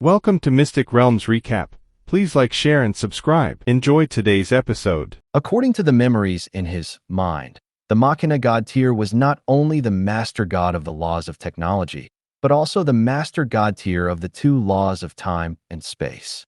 Welcome to Mystic Realms Recap. Please like, share, and subscribe. Enjoy today's episode. According to the memories in his mind, the Machina god tier was not only the master god of the laws of technology, but also the master god tier of the two laws of time and space.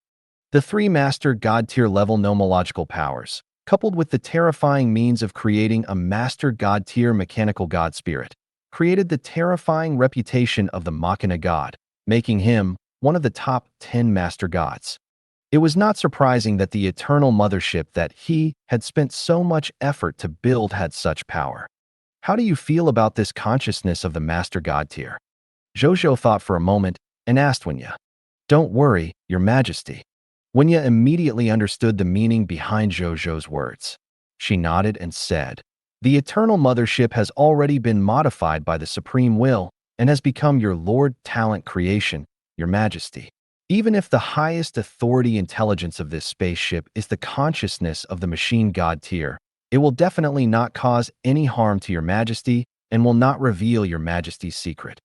The three master god tier level nomological powers, coupled with the terrifying means of creating a master god tier mechanical god spirit, created the terrifying reputation of the Machina god, making him one of the top 10 master gods. It was not surprising that the eternal mothership that he had spent so much effort to build had such power. How do you feel about this consciousness of the master god tier? Zhou Zhou thought for a moment and asked Wenya. Don't worry, your majesty. Wenya immediately understood the meaning behind Zhou Zhou's words. She nodded and said, the eternal mothership has already been modified by the supreme will and has become your Lord Talent creation, your majesty. Even if the highest authority intelligence of this spaceship is the consciousness of the machine god tier, it will definitely not cause any harm to your majesty and will not reveal your majesty's secret.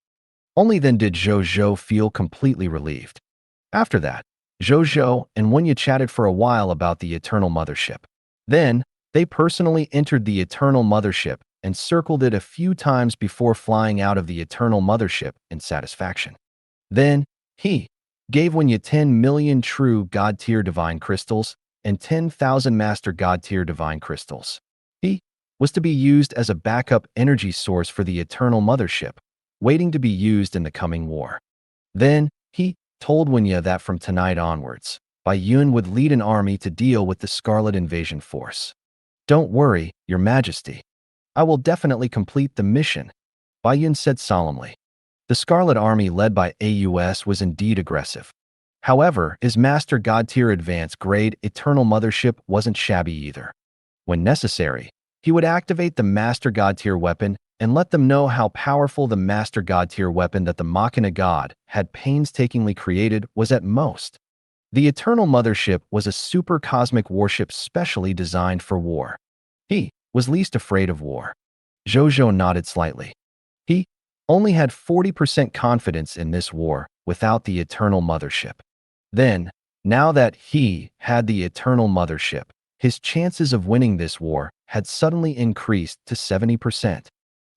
Only then did Zhou Zhou feel completely relieved. After that, Zhou Zhou and Wenya chatted for a while about the eternal mothership. Then, they personally entered the eternal mothership and circled it a few times before flying out of the eternal mothership in satisfaction. Then, he gave Wenya 10 million true God-tier divine crystals and 10,000 master God-tier divine crystals. He was to be used as a backup energy source for the eternal mothership, waiting to be used in the coming war. Then, he told Wenya that from tonight onwards, Bai Yun would lead an army to deal with the Scarlet Invasion Force. Don't worry, your majesty. I will definitely complete the mission, Bai Yun said solemnly. The Scarlet Army led by AUS was indeed aggressive. However, his Master God tier advanced grade Eternal Mothership wasn't shabby either. When necessary, he would activate the Master God tier weapon and let them know how powerful the Master God tier weapon that the Machina God had painstakingly created was at most. The Eternal Mothership was a super cosmic warship specially designed for war. He was least afraid of war. Zhou Zhou nodded slightly. He only had 40% confidence in this war without the Eternal Mothership. Then, now that he had the Eternal Mothership, his chances of winning this war had suddenly increased to 70%.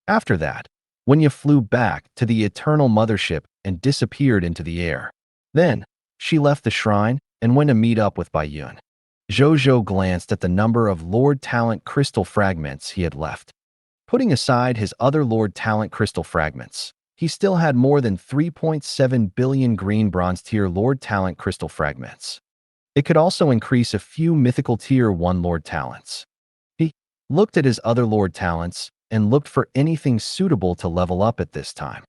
After that, Wenya flew back to the Eternal Mothership and disappeared into the air. Then, she left the shrine and went to meet up with Bai Yun. Zhou Zhou glanced at the number of Lord Talent crystal fragments he had left. Putting aside his other Lord Talent crystal fragments, he still had more than 3.7 billion green bronze tier Lord Talent crystal fragments. It could also increase a few mythical tier 1 Lord Talents. He looked at his other Lord Talents and looked for anything suitable to level up at this time.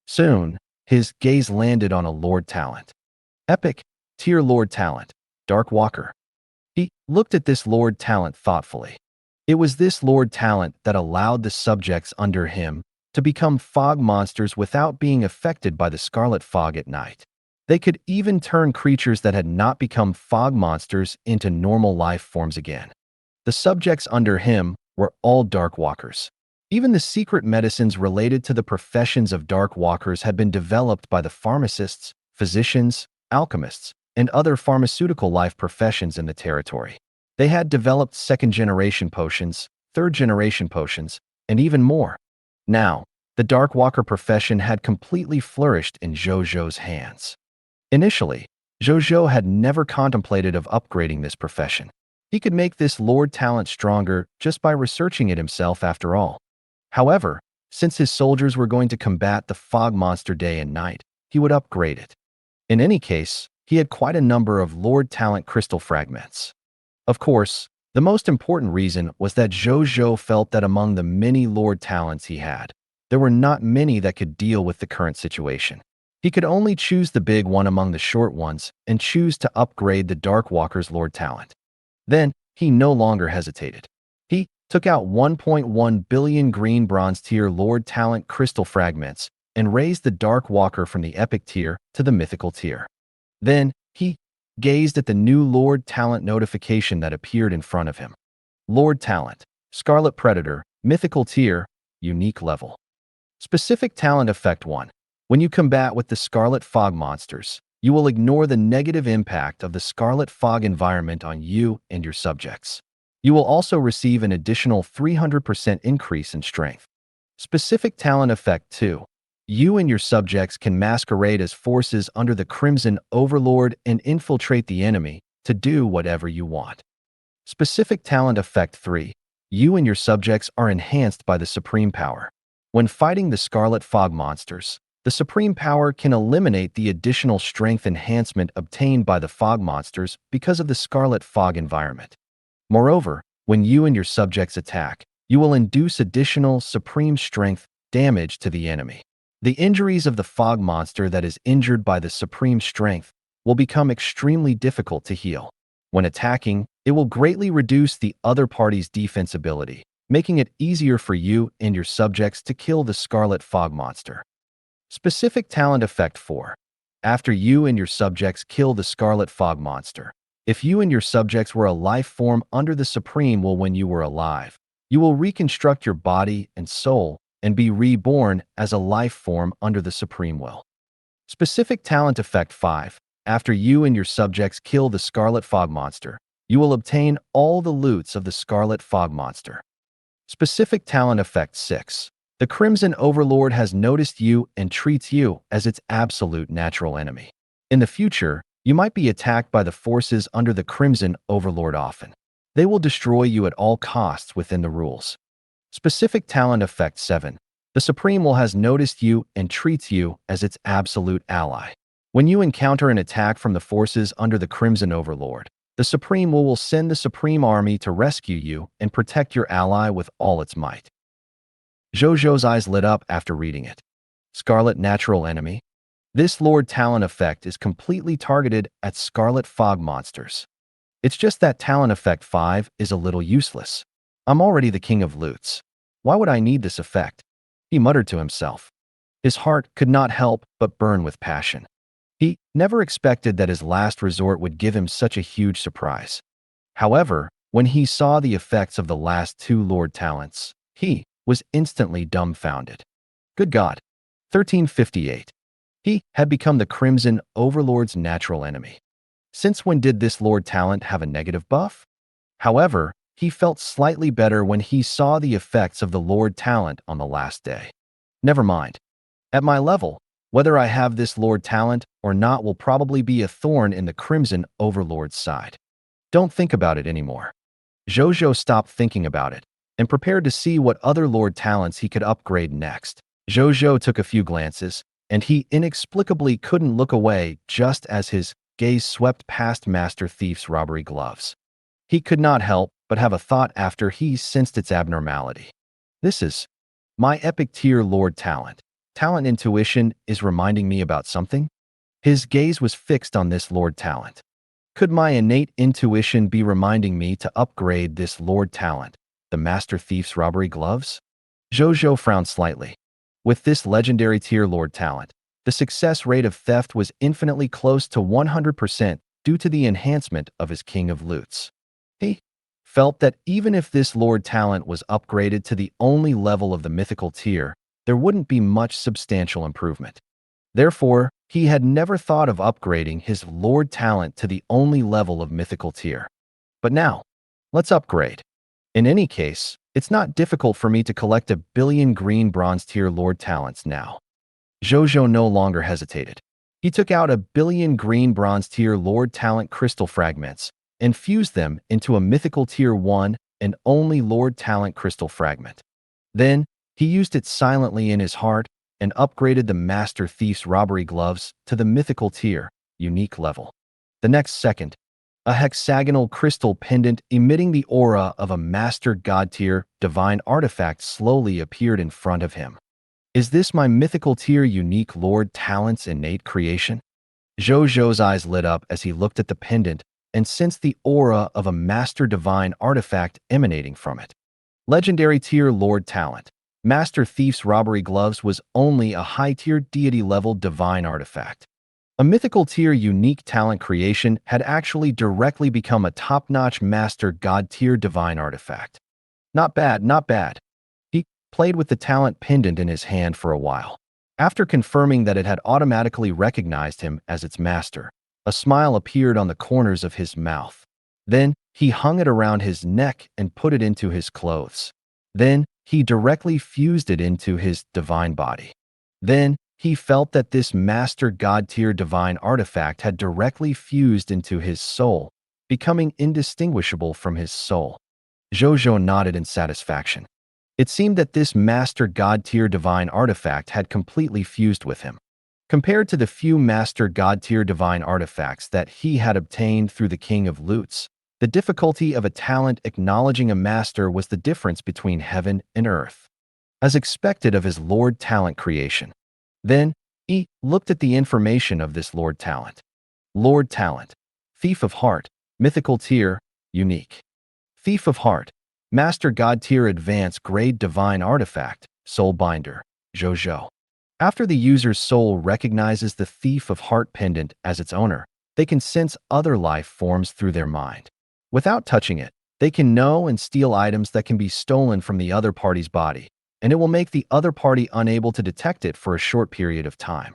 Soon, his gaze landed on a Lord Talent. Epic tier Lord Talent, Dark Walker. He looked at this Lord Talent thoughtfully. It was this Lord Talent that allowed the subjects under him to become fog monsters without being affected by the scarlet fog at night. They could even turn creatures that had not become fog monsters into normal life forms again. The subjects under him were all Dark Walkers. Even the secret medicines related to the professions of Dark Walkers had been developed by the pharmacists, physicians, alchemists, and other pharmaceutical life professions in the territory. They had developed second-generation potions, third-generation potions, and even more. Now, the Dark Walker profession had completely flourished in Zhou Zhou's hands. Initially, Zhou Zhou had never contemplated of upgrading this profession. He could make this Lord Talent stronger just by researching it himself after all. However, since his soldiers were going to combat the fog monster day and night, he would upgrade it. In any case, he had quite a number of Lord Talent crystal fragments. Of course, the most important reason was that Zhou Zhou felt that among the many Lord Talents he had, there were not many that could deal with the current situation. He could only choose the big one among the short ones and choose to upgrade the Dark Walker's Lord Talent. Then, he no longer hesitated. He took out 1.1 billion green bronze tier Lord Talent crystal fragments and raised the Dark Walker from the epic tier to the mythical tier. Then, he gazed at the new Lord Talent notification that appeared in front of him. Lord Talent, Scarlet Predator, Mythical Tier, Unique Level. Specific Talent Effect 1. When you combat with the Scarlet Fog monsters, you will ignore the negative impact of the scarlet fog environment on you and your subjects. You will also receive an additional 300% increase in strength. Specific talent effect 2. You and your subjects can masquerade as forces under the Crimson Overlord and infiltrate the enemy to do whatever you want. Specific talent effect 3. You and your subjects are enhanced by the Supreme Power. When fighting the Scarlet Fog monsters, the Supreme Power can eliminate the additional strength enhancement obtained by the fog monsters because of the Scarlet Fog environment. Moreover, when you and your subjects attack, you will induce additional supreme strength damage to the enemy. The injuries of the fog monster that is injured by the supreme strength will become extremely difficult to heal. When attacking, it will greatly reduce the other party's defense ability, making it easier for you and your subjects to kill the Scarlet Fog monster. Specific talent effect 4. After you and your subjects kill the Scarlet Fog monster, if you and your subjects were a life form under the Supreme Will when you were alive, you will reconstruct your body and soul and be reborn as a life form under the Supreme Will. Specific talent effect 5. After you and your subjects kill the Scarlet Fog monster, you will obtain all the loots of the Scarlet Fog monster. Specific talent effect 6. The Crimson Overlord has noticed you and treats you as its absolute natural enemy. In the future, you might be attacked by the forces under the Crimson Overlord often. They will destroy you at all costs within the rules. Specific talent effect 7. The Supreme Will has noticed you and treats you as its absolute ally. When you encounter an attack from the forces under the Crimson Overlord, the Supreme will send the Supreme Army to rescue you and protect your ally with all its might. Zhou Zhou's eyes lit up after reading it. Scarlet Natural Enemy. This Lord talent effect is completely targeted at Scarlet Fog monsters. It's just that talent effect 5 is a little useless. I'm already the king of loots. Why would I need this effect? He muttered to himself. His heart could not help but burn with passion. He never expected that his last resort would give him such a huge surprise. However, when he saw the effects of the last 2 Lord talents, he was instantly dumbfounded. Good God. 1358. He had become the Crimson Overlord's natural enemy. Since when did this Lord talent have a negative buff? However, he felt slightly better when he saw the effects of the Lord talent on the last day. Never mind. At my level, whether I have this Lord talent or not will probably be a thorn in the Crimson Overlord's side. Don't think about it anymore. Zhou Zhou stopped thinking about it and prepared to see what other Lord talents he could upgrade next. Zhou Zhou took a few glances, and he inexplicably couldn't look away just as his gaze swept past Master Thief's robbery gloves. He could not help but have a thought after he sensed its abnormality. This is my epic tier Lord talent. Talent intuition is reminding me about something? His gaze was fixed on this Lord talent. Could my innate intuition be reminding me to upgrade this Lord talent, the Master Thief's robbery gloves? Zhou Zhou frowned slightly. With this legendary tier Lord talent, the success rate of theft was infinitely close to 100% due to the enhancement of his King of Loots. He felt that even if this Lord talent was upgraded to the only level of the mythical tier, there wouldn't be much substantial improvement. Therefore, he had never thought of upgrading his Lord talent to the only level of mythical tier. But now, let's upgrade. In any case, it's not difficult for me to collect 1 billion green bronze tier Lord talents now. Zhou Zhou no longer hesitated. He took out 1 billion green bronze tier Lord talent crystal fragments and fused them into a mythical tier 1 and only Lord talent crystal fragment. Then, he used it silently in his heart and upgraded the Master Thief's robbery gloves to the mythical tier, unique level. The next second, a hexagonal crystal pendant emitting the aura of a Master God tier divine artifact slowly appeared in front of him. Is this my mythical tier unique Lord talent's innate creation? Zhou Zhou's eyes lit up as he looked at the pendant and sensed the aura of a Master divine artifact emanating from it. Legendary tier Lord talent. Master Thief's robbery gloves was only a high-tier deity-level divine artifact. A mythical tier unique talent creation had actually directly become a top-notch Master God tier divine artifact. Not bad, not bad. He played with the talent pendant in his hand for a while. After confirming that it had automatically recognized him as its master, a smile appeared on the corners of his mouth. Then, he hung it around his neck and put it into his clothes. Then, he directly fused it into his divine body. Then, he felt that this master god-tier divine artifact had directly fused into his soul, becoming indistinguishable from his soul. Zhou Zhou nodded in satisfaction. It seemed that this master god-tier divine artifact had completely fused with him. Compared to the few master god-tier divine artifacts that he had obtained through the King of Lutes, the difficulty of a talent acknowledging a master was the difference between heaven and earth, as expected of his Lord Talent creation. Then, he looked at the information of this Lord Talent. Lord Talent, Thief of Heart, Mythical Tier, Unique. Thief of Heart, Master God Tier Advanced Grade Divine Artifact, Soul Binder, Zhou Zhou. After the user's soul recognizes the Thief of Heart pendant as its owner, they can sense other life forms through their mind. Without touching it, they can know and steal items that can be stolen from the other party's body, and it will make the other party unable to detect it for a short period of time.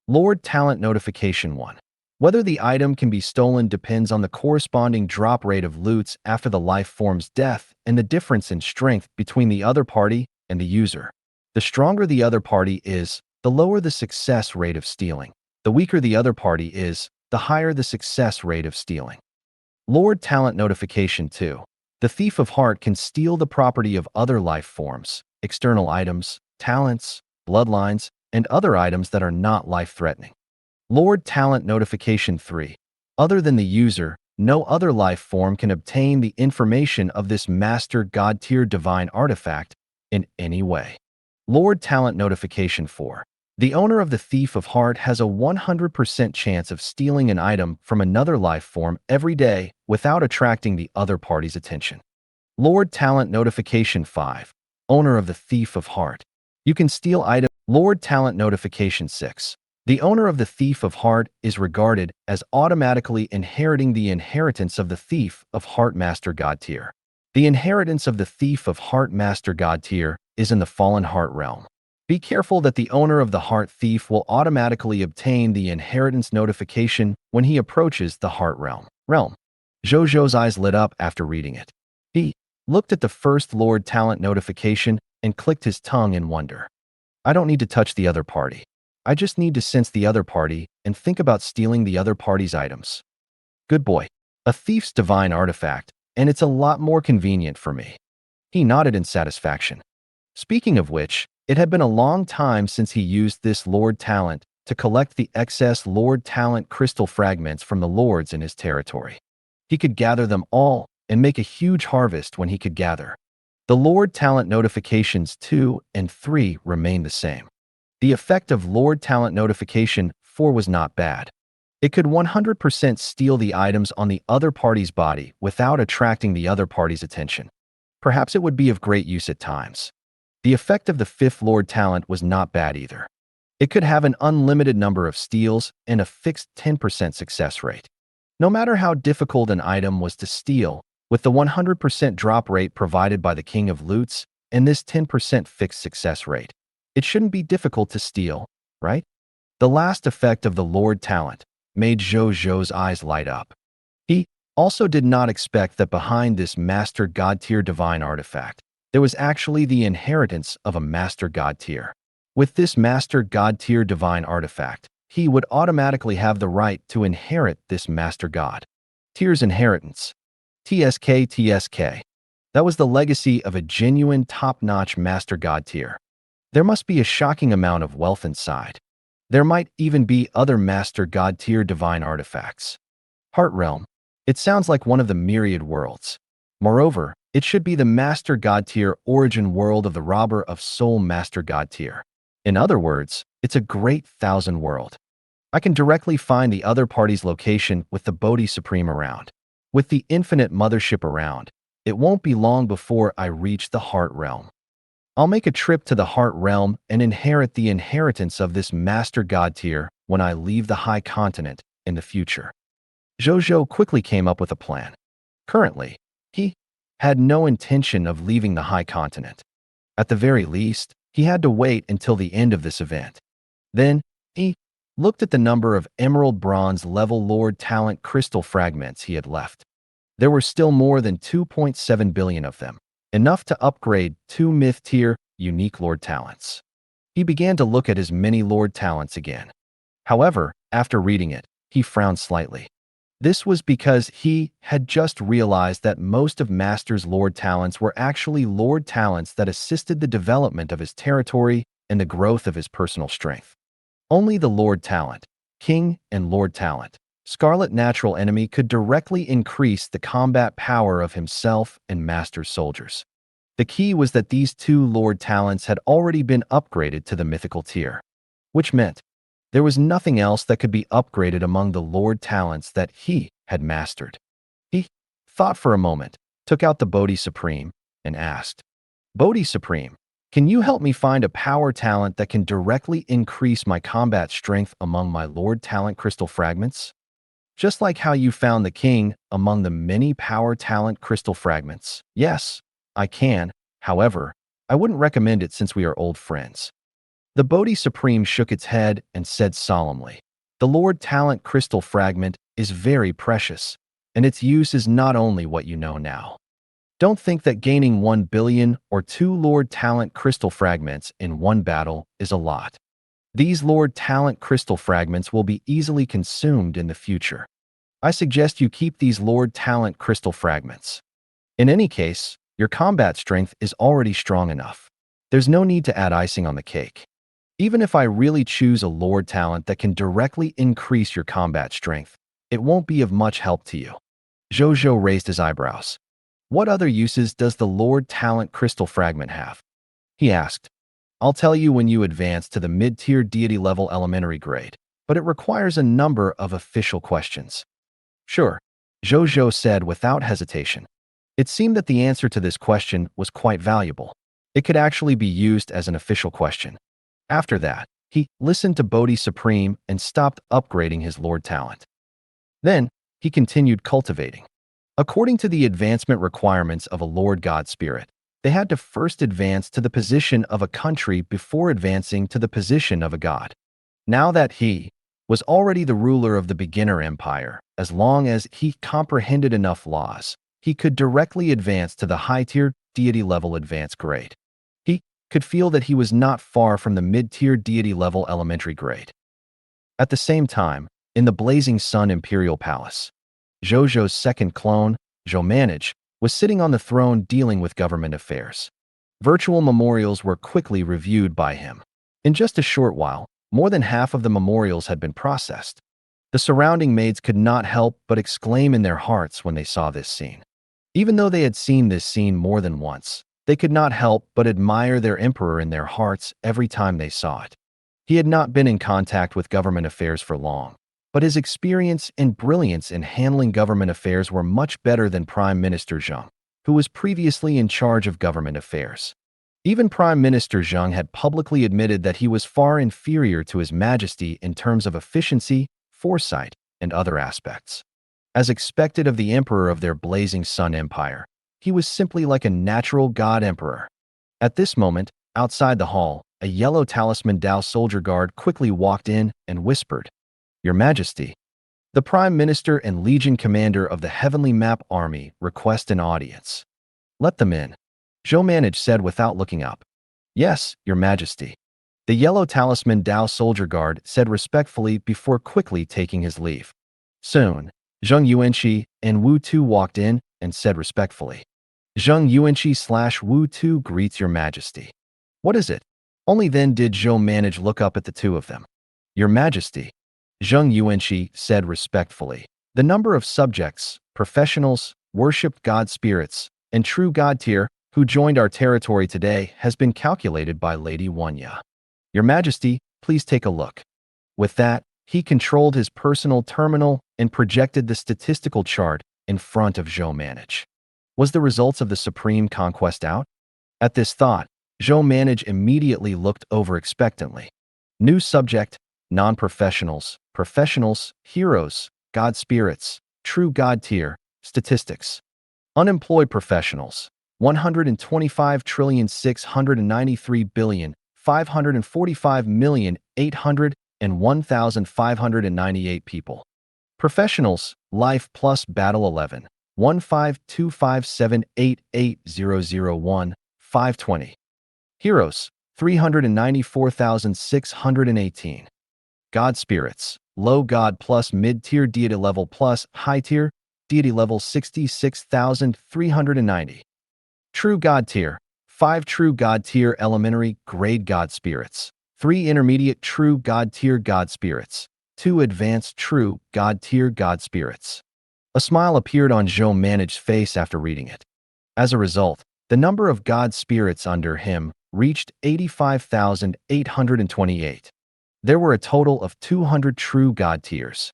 Lord Talent Notification 1. Whether the item can be stolen depends on the corresponding drop rate of loots after the life form's death and the difference in strength between the other party and the user. The stronger the other party is, the lower the success rate of stealing. The weaker the other party is, the higher the success rate of stealing. Lord Talent Notification 2. The Thief of Heart can steal the property of other life forms, external items, talents, bloodlines, and other items that are not life-threatening. Lord Talent Notification 3. Other than the user, no other life form can obtain the information of this Master God Tier Divine Artifact in any way. Lord Talent Notification 4. The owner of the Thief of Heart has a 100% chance of stealing an item from another life form every day without attracting the other party's attention. Lord Talent Notification 5. Owner of the Thief of Heart. You can steal items. Lord Talent Notification 6. The owner of the Thief of Heart is regarded as automatically inheriting the inheritance of the Thief of Heart Master God Tier. The inheritance of the Thief of Heart Master God Tier is in the Fallen Heart realm. Be careful that the owner of the Heart Thief will automatically obtain the inheritance notification when he approaches the Heart realm. Zhou Zhou's eyes lit up after reading it. He looked at the first Lord Talent notification and clicked his tongue in wonder. I don't need to touch the other party. I just need to sense the other party and think about stealing the other party's items. Good boy. A thief's divine artifact, and it's a lot more convenient for me. He nodded in satisfaction. Speaking of which, it had been a long time since he used this Lord Talent to collect the excess Lord Talent crystal fragments from the lords in his territory. He could gather them all and make a huge harvest when he could gather. The Lord Talent notifications 2 and 3 remained the same. The effect of Lord Talent Notification 4 was not bad. It could 100% steal the items on the other party's body without attracting the other party's attention. Perhaps it would be of great use at times. The effect of the 5th Lord Talent was not bad either. It could have an unlimited number of steals and a fixed 10% success rate. No matter how difficult an item was to steal, with the 100% drop rate provided by the King of Lutes and this 10% fixed success rate, it shouldn't be difficult to steal, right? The last effect of the Lord Talent made Zhou Zhou's eyes light up. He also did not expect that behind this Master God Tier divine artifact, there was actually the inheritance of a Master God Tier. With this Master God Tier divine artifact, he would automatically have the right to inherit this Master God Tier's inheritance. TSK. That was the legacy of a genuine top-notch Master God Tier. There must be a shocking amount of wealth inside. There might even be other Master God Tier divine artifacts. Heart Realm. It sounds like one of the myriad worlds. Moreover, it should be the Master God Tier origin world of the Robber of Soul Master God Tier. In other words, it's a great thousand world. I can directly find the other party's location with the Bodhi Supreme around. With the infinite mothership around, it won't be long before I reach the Heart Realm. I'll make a trip to the Heart Realm and inherit the inheritance of this Master God Tier when I leave the High Continent in the future. Zhou Zhou quickly came up with a plan. Currently, he had no intention of leaving the High Continent. At the very least, he had to wait until the end of this event. Then, he looked at the number of emerald bronze level Lord Talent crystal fragments he had left. There were still more than 2.7 billion of them, enough to upgrade 2 myth-tier unique Lord Talents. He began to look at his many Lord Talents again. However, after reading it, he frowned slightly. This was because he had just realized that most of Master's Lord Talents were actually Lord Talents that assisted the development of his territory and the growth of his personal strength. Only the Lord Talent, King and Lord Talent, Scarlet Natural Enemy could directly increase the combat power of himself and Master's soldiers. The key was that these 2 Lord Talents had already been upgraded to the mythical tier, which meant there was nothing else that could be upgraded among the Lord Talents that he had mastered. He thought for a moment, took out the Bodhi Supreme, and asked, Bodhi Supreme, can you help me find a power talent that can directly increase my combat strength among my Lord Talent crystal fragments? Just like how you found the king among the many power talent crystal fragments. Yes, I can. However, I wouldn't recommend it since we are old friends. The Bodhi Supreme shook its head and said solemnly, the Lord Talent crystal fragment is very precious, and its use is not only what you know now. Don't think that gaining 1 billion or 2 Lord Talent crystal fragments in one battle is a lot. These Lord Talent crystal fragments will be easily consumed in the future. I suggest you keep these Lord Talent crystal fragments. In any case, your combat strength is already strong enough. There's no need to add icing on the cake. Even if I really choose a Lord Talent that can directly increase your combat strength, it won't be of much help to you. Zhou Zhou raised his eyebrows. What other uses does the Lord Talent crystal fragment have? He asked. I'll tell you when you advance to the mid-tier deity level elementary grade, but it requires a number of official questions. Sure, Zhou Zhou said without hesitation. It seemed that the answer to this question was quite valuable. It could actually be used as an official question. After that, he listened to Bodhi Supreme and stopped upgrading his Lord Talent. Then, he continued cultivating. According to the advancement requirements of a Lord God Spirit, they had to first advance to the position of a country before advancing to the position of a god. Now that he was already the ruler of the beginner empire, as long as he comprehended enough laws, he could directly advance to the high-tier deity level advanced grade. He could feel that he was not far from the mid-tier deity level elementary grade. At the same time, in the Blazing Sun Imperial Palace, Zhou Zhou's second clone, Zhou was sitting on the throne dealing with government affairs. Virtual memorials were quickly reviewed by him. In just a short while, more than half of the memorials had been processed. The surrounding maids could not help but exclaim in their hearts when they saw this scene. Even though they had seen this scene more than once, they could not help but admire their emperor in their hearts every time they saw it. He had not been in contact with government affairs for long, but his experience and brilliance in handling government affairs were much better than Prime Minister Zheng, who was previously in charge of government affairs. Even Prime Minister Zheng had publicly admitted that he was far inferior to His Majesty in terms of efficiency, foresight, and other aspects. As expected of the emperor of their Blazing Sun Empire, he was simply like a natural god emperor. At this moment, outside the hall, a yellow talisman Dao soldier guard quickly walked in and whispered, Your Majesty, the Prime Minister and Legion Commander of the Heavenly Map Army request an audience. Let them in, Zhou said without looking up. Yes, Your Majesty. The yellow talisman Dao soldier guard said respectfully before quickly taking his leave. Soon, Zheng Yuanqi and Wu Tu walked in and said respectfully, Zheng Yuanqi/Wu Tu greets Your Majesty. What is it? Only then did Zhou look up at the two of them. Your Majesty, Zheng Yuanqi said respectfully, the number of subjects, professionals, worshipped god spirits, and true god tier who joined our territory today has been calculated by Lady Wanya. Your Majesty, please take a look. With that, he controlled his personal terminal and projected the statistical chart in front of Zhou. Was the results of the Supreme Conquest out? At this thought, Zhou immediately looked over expectantly. New subject, non-professionals, professionals, heroes, god spirits, true god tier, statistics. Unemployed professionals, 125,693,000,000 545,801,598 people. Professionals, life plus battle 11, 15257880001, 520. Heroes, 394,618. God spirits, low god plus mid-tier deity level plus high tier, deity level 66,390. True god tier, 5 true god tier elementary grade god spirits, 3 intermediate true god tier god spirits, 2 advanced true god tier god spirits. A smile appeared on Zhou Managed's face after reading it. As a result, the number of god spirits under him reached 85,828. There were a total of 200 true god tiers.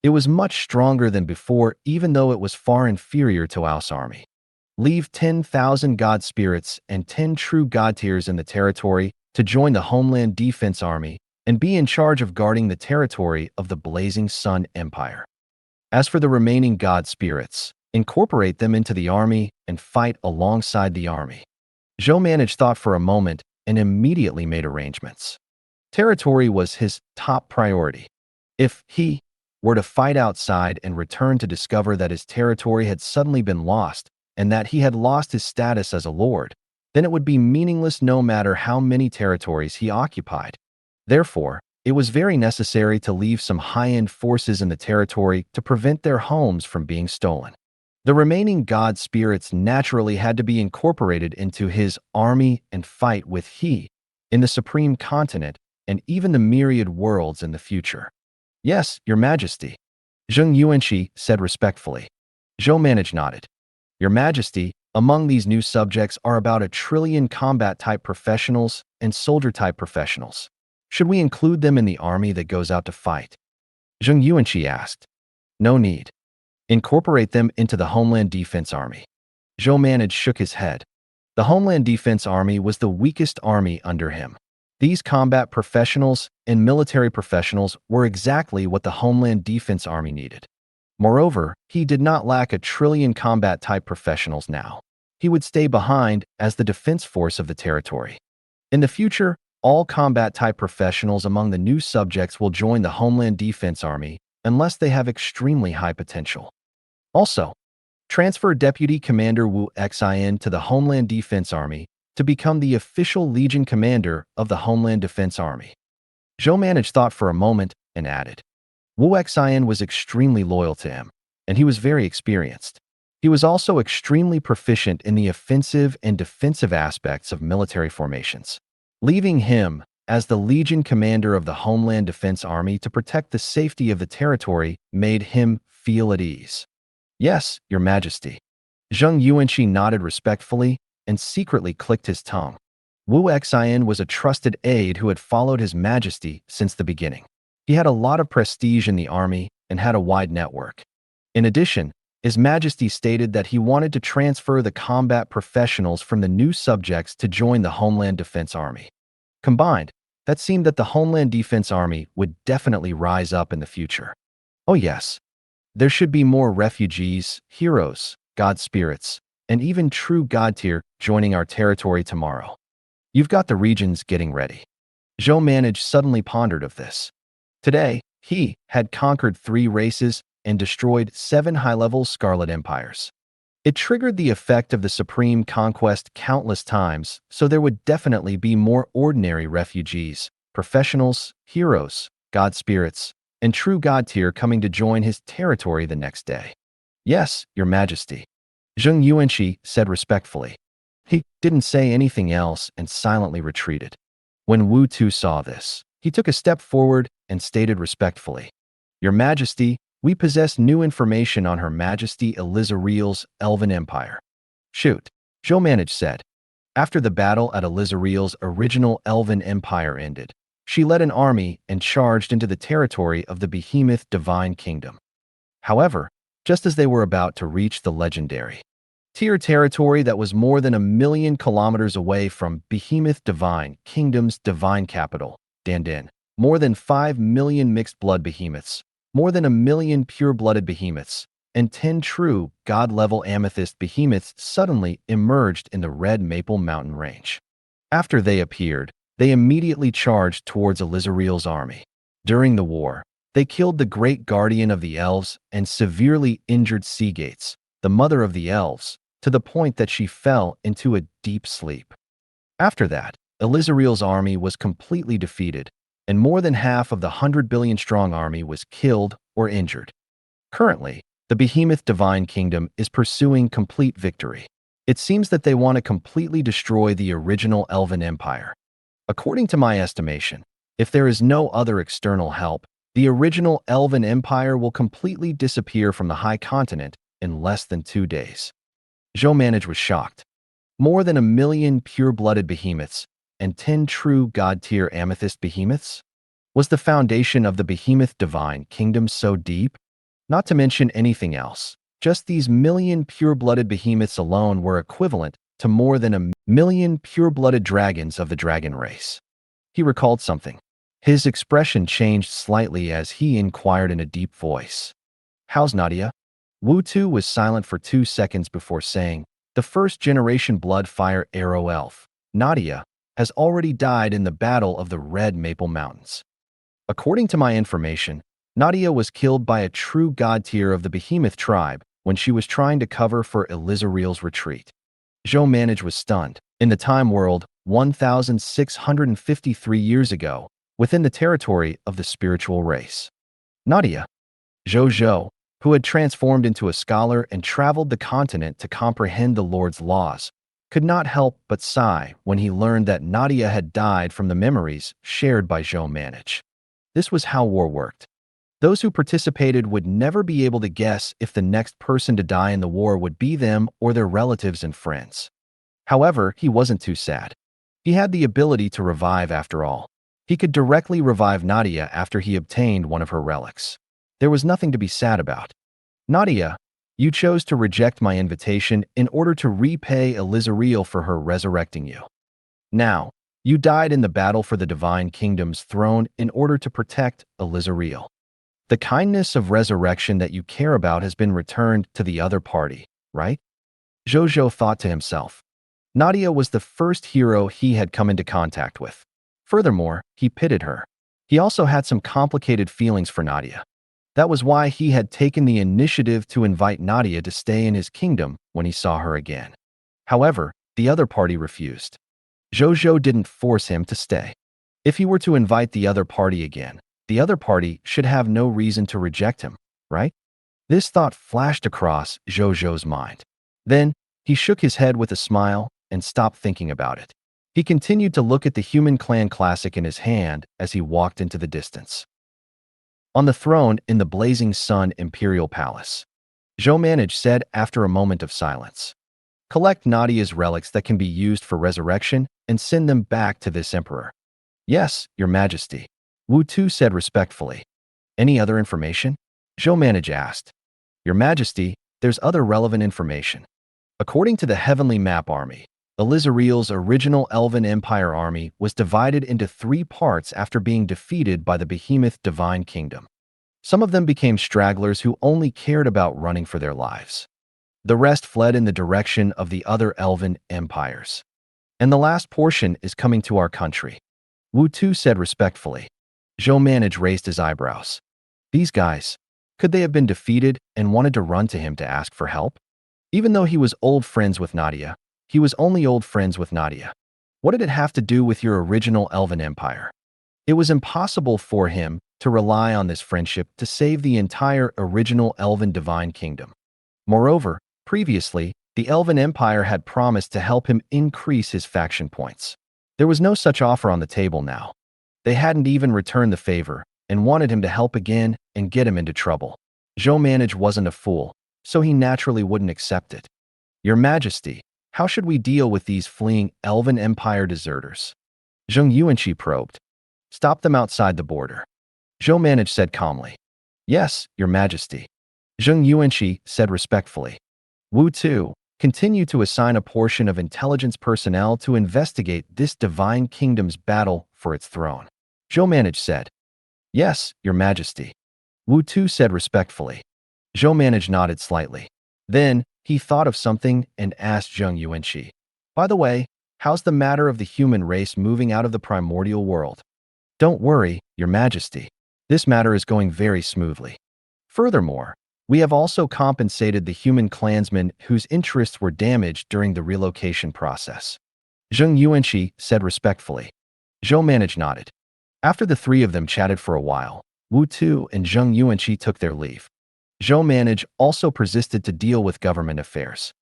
It was much stronger than before, even though it was far inferior to Ao's army. Leave 10,000 god spirits and 10 true god tiers in the territory to join the Homeland Defense Army and be in charge of guarding the territory of the Blazing Sun Empire. As for the remaining god spirits, incorporate them into the army and fight alongside the army. Zhou Managed thought for a moment and immediately made arrangements. Territory was his top priority. If he were to fight outside and return to discover that his territory had suddenly been lost and that he had lost his status as a lord, then it would be meaningless no matter how many territories he occupied. Therefore, it was very necessary to leave some high-end forces in the territory to prevent their homes from being stolen. The remaining god spirits naturally had to be incorporated into his army and fight with he in the Supreme Continent and even the myriad worlds in the future. Yes, Your Majesty, Zheng Yuanxi said respectfully. Zhou Managed nodded. Your Majesty, among these new subjects are about 1 trillion combat-type professionals and soldier-type professionals. Should we include them in the army that goes out to fight? Zheng Yuanxi asked. No need. Incorporate them into the Homeland Defense Army. Zhou Managed shook his head. The Homeland Defense Army was the weakest army under him. These combat professionals and military professionals were exactly what the Homeland Defense Army needed. Moreover, he did not lack 1 trillion combat-type professionals now. He would stay behind as the defense force of the territory. In the future, all combat-type professionals among the new subjects will join the Homeland Defense Army unless they have extremely high potential. Also, transfer Deputy Commander Wu Xin to the Homeland Defense Army to become the official Legion Commander of the Homeland Defense Army. Zhou Managed thought for a moment and added. Wu Xin was extremely loyal to him, and he was very experienced. He was also extremely proficient in the offensive and defensive aspects of military formations. Leaving him as the Legion Commander of the Homeland Defense Army to protect the safety of the territory made him feel at ease. Yes, Your Majesty. Zheng Yuanxi nodded respectfully and secretly clicked his tongue. Wu Xin was a trusted aide who had followed His Majesty since the beginning. He had a lot of prestige in the army and had a wide network. In addition, His Majesty stated that he wanted to transfer the combat professionals from the new subjects to join the Homeland Defense Army. Combined, that seemed that the Homeland Defense Army would definitely rise up in the future. Oh yes, there should be more refugees, heroes, god spirits, and even true god tier joining our territory tomorrow. You've got the regions getting ready. Zhou Managed suddenly pondered of this. Today, he had conquered 3 races and destroyed 7 high-level Scarlet Empires. It triggered the effect of the Supreme Conquest countless times, so there would definitely be more ordinary refugees, professionals, heroes, god spirits, and true god tier coming to join his territory the next day. Yes, Your Majesty. Zheng Yuanxi said respectfully. He didn't say anything else and silently retreated. When Wu Tu saw this, he took a step forward and stated respectfully, Your Majesty, we possess new information on Her Majesty Elizariel's Elven Empire. Shoot, Zhou Managed said. After the battle at Elizariel's original Elven Empire ended, she led an army and charged into the territory of the Behemoth Divine Kingdom. However, just as they were about to reach the legendary tier territory that was more than 1,000,000 kilometers away from Behemoth Divine Kingdom's divine capital, Dandin, more than 5 million mixed-blood behemoths, more than 1,000,000 pure-blooded behemoths, and 10 true god-level amethyst behemoths suddenly emerged in the Red Maple Mountain Range. After they appeared, they immediately charged towards Elizariel's army. During the war, they killed the great guardian of the elves and severely injured Seagates, the mother of the elves, to the point that she fell into a deep sleep. After that, Elizariel's army was completely defeated, and more than half of the 100 billion strong army was killed or injured. Currently, the Behemoth Divine Kingdom is pursuing complete victory. It seems that they want to completely destroy the original Elven Empire. According to my estimation, if there is no other external help, the original Elven Empire will completely disappear from the High Continent in less than 2 days. Zhou was shocked. More than 1 million pure-blooded behemoths and 10 true god-tier amethyst behemoths? Was the foundation of the Behemoth Divine Kingdom so deep? Not to mention anything else. Just these million pure-blooded behemoths alone were equivalent to more than 1 million pure-blooded dragons of the dragon race. He recalled something. His expression changed slightly as he inquired in a deep voice. "How's Nadia?" Wu Tu was silent for 2 seconds before saying, "The first-generation blood-fire arrow elf, Nadia, has already died in the Battle of the Red Maple Mountains. According to my information, Nadia was killed by a true god-tier of the Behemoth tribe when she was trying to cover for Elizariel's retreat." Zhou was stunned. In the time world, 1,653 years ago, within the territory of the spiritual race. Nadia, Zhou Zhou, who had transformed into a scholar and traveled the continent to comprehend the Lord's laws, could not help but sigh when he learned that Nadia had died from the memories shared by Zhou. This was how war worked. Those who participated would never be able to guess if the next person to die in the war would be them or their relatives and friends. However, he wasn't too sad. He had the ability to revive after all. He could directly revive Nadia after he obtained one of her relics. There was nothing to be sad about. "Nadia, you chose to reject my invitation in order to repay Elizariel for her resurrecting you. Now, you died in the battle for the Divine Kingdom's throne in order to protect Elizariel. The kindness of resurrection that you care about has been returned to the other party, right?" Zhou Zhou thought to himself. Nadia was the first hero he had come into contact with. Furthermore, he pitied her. He also had some complicated feelings for Nadia. That was why he had taken the initiative to invite Nadia to stay in his kingdom when he saw her again. However, the other party refused. Zhou Zhou didn't force him to stay. If he were to invite the other party again, the other party should have no reason to reject him, right? This thought flashed across Zhou Zhou's mind. Then, he shook his head with a smile and stopped thinking about it. He continued to look at the Human Clan Classic in his hand as he walked into the distance. On the throne in the Blazing Sun Imperial Palace, Zhou said after a moment of silence, "Collect Nadia's relics that can be used for resurrection and send them back to this emperor." "Yes, Your Majesty," Wu Tu said respectfully. "Any other information?" Zhou asked. "Your Majesty, there's other relevant information. According to the Heavenly Map Army, Elizariel's original Elven Empire army was divided into 3 parts after being defeated by the Behemoth Divine Kingdom. Some of them became stragglers who only cared about running for their lives. The rest fled in the direction of the other Elven empires. And the last portion is coming to our country," Wu Tu said respectfully. Zhou raised his eyebrows. These guys, could they have been defeated and wanted to run to him to ask for help? Even though he was old friends with Nadia, he was only old friends with Nadia. What did it have to do with your original Elven Empire? It was impossible for him to rely on this friendship to save the entire original Elven Divine Kingdom. Moreover, previously, the Elven Empire had promised to help him increase his faction points. There was no such offer on the table now. They hadn't even returned the favor and wanted him to help again and get him into trouble. Zhou wasn't a fool, so he naturally wouldn't accept it. "Your Majesty, how should we deal with these fleeing Elven Empire deserters?" Zheng Yuanqi probed. "Stop them outside the border," Zhou said calmly. "Yes, Your Majesty," Zheng Yuanqi said respectfully. "Wu Tu, continue to assign a portion of intelligence personnel to investigate this Divine Kingdom's battle for its throne," Zhou said. "Yes, Your Majesty," Wu Tu said respectfully. Zhou nodded slightly. Then, he thought of something and asked Zheng Yuanqi, "By the way, How's the matter of the human race moving out of the primordial world? Don't worry, Your Majesty. This matter is going very smoothly. Furthermore, we have also compensated the human clansmen whose interests were damaged during the relocation process. Zheng Yuanqi said respectfully. Zhou Manage nodded. After the three of them chatted for a while, Wu Tu and Zheng Yuanqi took their leave. Zhou Manage also persisted to deal with government affairs.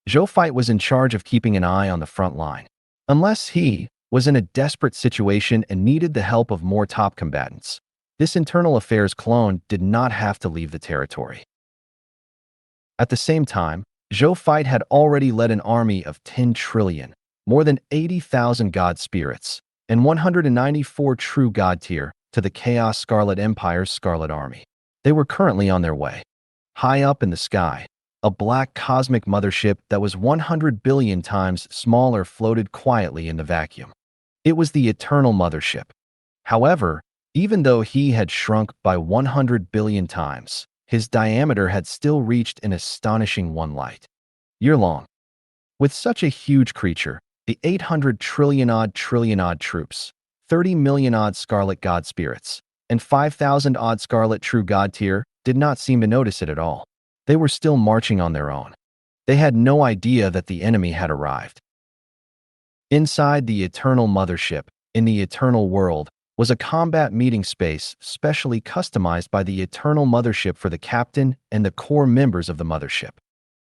Zhou Fight was in charge of keeping an eye on the front line. Unless he was in a desperate situation and needed the help of more top combatants, this internal affairs clone did not have to leave the territory. At the same time, Zhou Fight had already led an army of 10 trillion, more than 80,000 god spirits, and 194 true god tier to the Chaos Scarlet Empire's Scarlet Army. They were currently on their way. High up in the sky, a black cosmic mothership that was 100 billion times smaller floated quietly in the vacuum. It was the Eternal Mothership. However, even though he had shrunk by 100 billion times, his diameter had still reached an astonishing 1 light year long. With such a huge creature, the 800 trillion-odd troops, 30 million-odd Scarlet God Spirits, and 5,000-odd Scarlet True God Tier did not seem to notice it at all. They were still marching on their own. They had no idea that the enemy had arrived. Inside the Eternal Mothership, in the Eternal World, was a combat meeting space specially customized by the Eternal Mothership for the captain and the core members of the Mothership.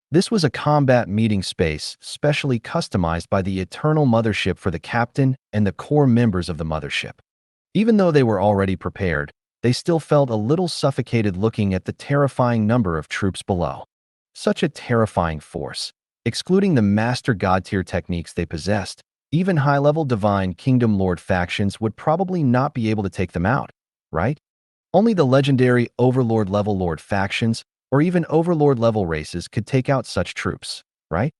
This was a combat meeting space specially customized by the Eternal Mothership for the captain and the core members of the Mothership. Even though they were already prepared, they still felt a little suffocated looking at the terrifying number of troops below. Such a terrifying force. Excluding the Master God tier techniques they possessed, even high-level Divine Kingdom Lord factions would probably not be able to take them out, right? Only the legendary Overlord-level Lord factions or even Overlord-level races could take out such troops, right?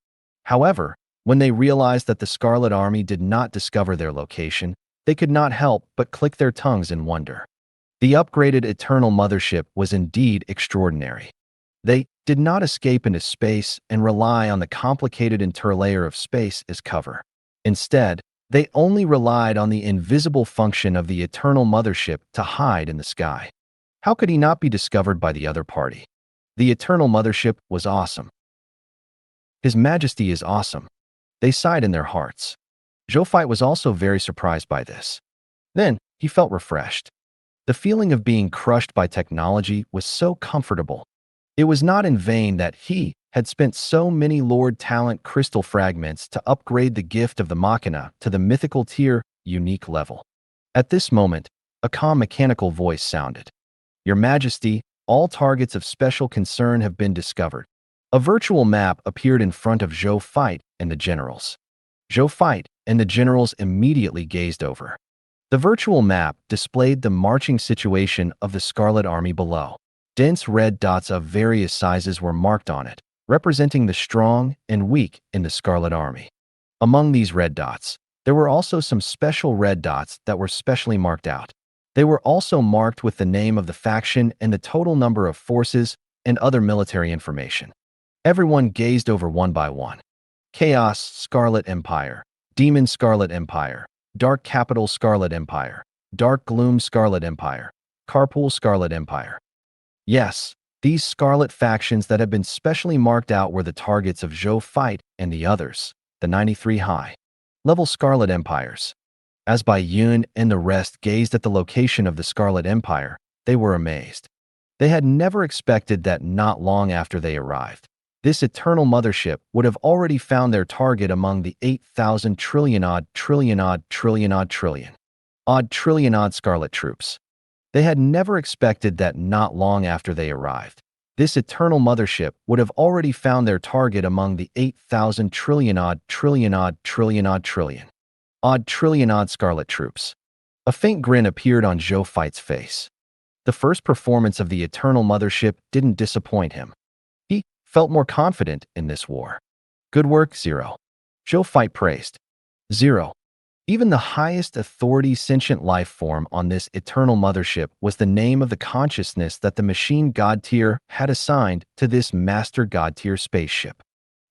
However, when they realized that the Scarlet Army did not discover their location, they could not help but click their tongues in wonder. The upgraded Eternal Mothership was indeed extraordinary. They did not escape into space and rely on the complicated interlayer of space as cover. Instead, they only relied on the invisible function of the Eternal Mothership to hide in the sky. How could he not be discovered by the other party? The Eternal Mothership was awesome. His Majesty is awesome. They sighed in their hearts. Zhou Fight was also very surprised by this. Then, he felt refreshed. The feeling of being crushed by technology was so comfortable. It was not in vain that he had spent so many Lord Talent crystal fragments to upgrade the gift of the Machina to the mythical tier, unique level. At this moment, a calm mechanical voice sounded. Your Majesty, all targets of special concern have been discovered. A virtual map appeared in front of Zhou Fight and the generals. Zhou Fight and the generals immediately gazed over. The virtual map displayed the marching situation of the Scarlet Army below. Dense red dots of various sizes were marked on it, representing the strong and weak in the Scarlet Army. Among these red dots, there were also some special red dots that were specially marked out. They were also marked with the name of the faction and the total number of forces and other military information. Everyone gazed over one by one. Chaos Scarlet Empire, Demon Scarlet Empire, Dark Capital Scarlet Empire, Dark Gloom Scarlet Empire, Carpool Scarlet Empire. Yes, these Scarlet factions that had been specially marked out were the targets of Zhou Fight and the others, the 93 high-level Scarlet Empires. As Bai Yun and the rest gazed at the location of the Scarlet Empire, they were amazed. They had never expected that not long after they arrived, this Eternal Mothership would have already found their target among the 8,000 trillion-odd Scarlet troops. They had never expected that not long after they arrived, this Eternal Mothership would have already found their target among the 8,000 trillion-odd Scarlet troops. A faint grin appeared on Zhou Fight's face. The first performance of the Eternal Mothership didn't disappoint him. He felt more confident in this war. Good work, Zero. Zhou Fight praised. Zero. Even the highest authority sentient life form on this Eternal Mothership was the name of the consciousness that the Machine God Tier had assigned to this Master God Tier spaceship.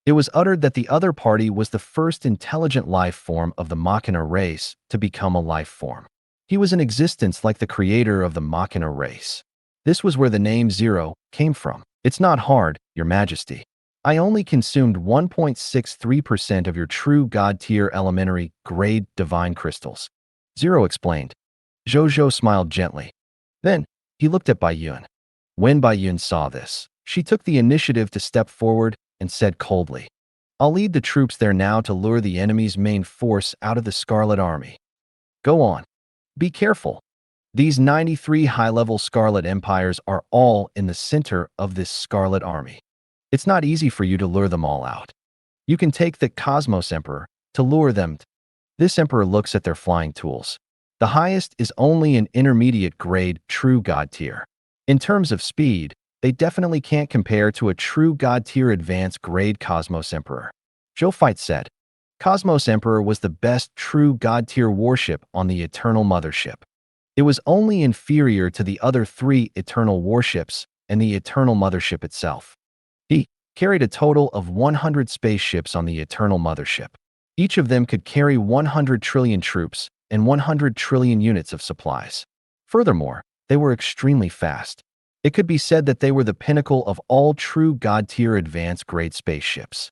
It was uttered that the other party was the first intelligent life form of the Machina race to become a life form. He was in existence like the creator of the Machina race. This was where the name Zero came from. It's not hard, Your Majesty. I only consumed 1.63% of your true God-tier elementary grade divine crystals. Zero explained. Zhou Zhou smiled gently. Then, he looked at Bai Yun. When Bai Yun saw this, she took the initiative to step forward and said coldly, I'll lead the troops there now to lure the enemy's main force out of the Scarlet Army. Go on. Be careful. These 93 high-level Scarlet Empires are all in the center of this Scarlet Army. It's not easy for you to lure them all out. You can take the Cosmos Emperor to lure them. This Emperor looks at their flying tools. The highest is only an intermediate grade true God tier. In terms of speed, they definitely can't compare to a true God tier advanced grade Cosmos Emperor. Zhou Fight said. Cosmos Emperor was the best true God tier warship on the Eternal Mothership. It was only inferior to the other 3 Eternal warships and the Eternal Mothership itself. He carried a total of 100 spaceships on the Eternal Mothership. Each of them could carry 100 trillion troops and 100 trillion units of supplies. Furthermore, they were extremely fast. It could be said that they were the pinnacle of all true God-tier advanced-grade spaceships.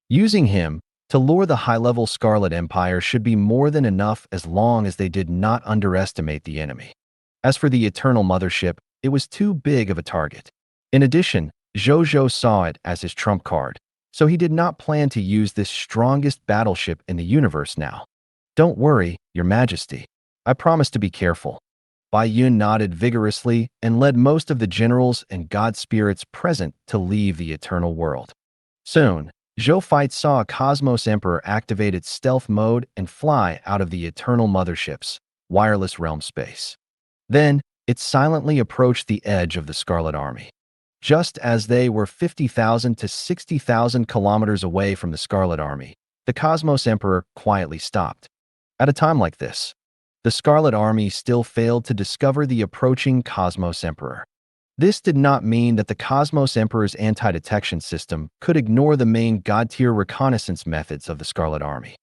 Using him to lure the high-level Scarlet Empire should be more than enough as long as they did not underestimate the enemy. As for the Eternal Mothership, it was too big of a target. In addition, Zhou Zhou saw it as his trump card, so he did not plan to use this strongest battleship in the universe now. Don't worry, Your Majesty. I promise to be careful. Bai Yun nodded vigorously and led most of the generals and god spirits present to leave the eternal world. Soon, Zhou Fight saw a Cosmos Emperor activate its stealth mode and fly out of the Eternal Mothership's wireless realm space. Then, it silently approached the edge of the Scarlet Army. Just as they were 50,000 to 60,000 kilometers away from the Scarlet Army, the Cosmos Emperor quietly stopped. At a time like this, the Scarlet Army still failed to discover the approaching Cosmos Emperor. This did not mean that the Cosmos Emperor's anti-detection system could ignore the main God-tier reconnaissance methods of the Scarlet Army.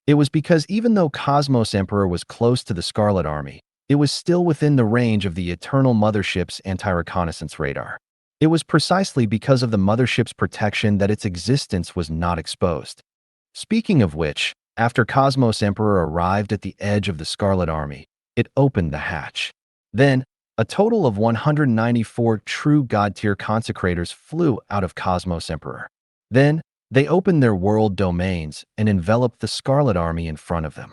It was because even though Cosmos Emperor was close to the Scarlet Army, it was still within the range of the Eternal Mothership's anti-reconnaissance radar. It was precisely because of the Mothership's protection that its existence was not exposed. Speaking of which, after Cosmos Emperor arrived at the edge of the Scarlet Army, it opened the hatch. Then, a total of 194 true God-tier consecrators flew out of Cosmos Emperor. Then, they opened their world domains and enveloped the Scarlet Army in front of them.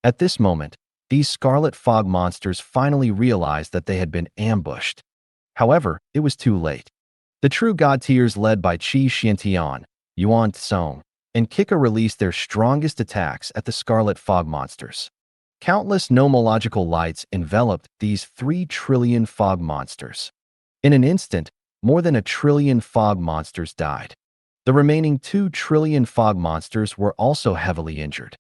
At this moment, these Scarlet Fog monsters finally realized that they had been ambushed. However, it was too late. The true God-tiers led by Qi Xiantian, Yuan Tsong, and Kika released their strongest attacks at the Scarlet Fog monsters. Countless nomological lights enveloped these 3 trillion fog monsters. In an instant, more than 1 trillion fog monsters died. The remaining 2 trillion fog monsters were also heavily injured.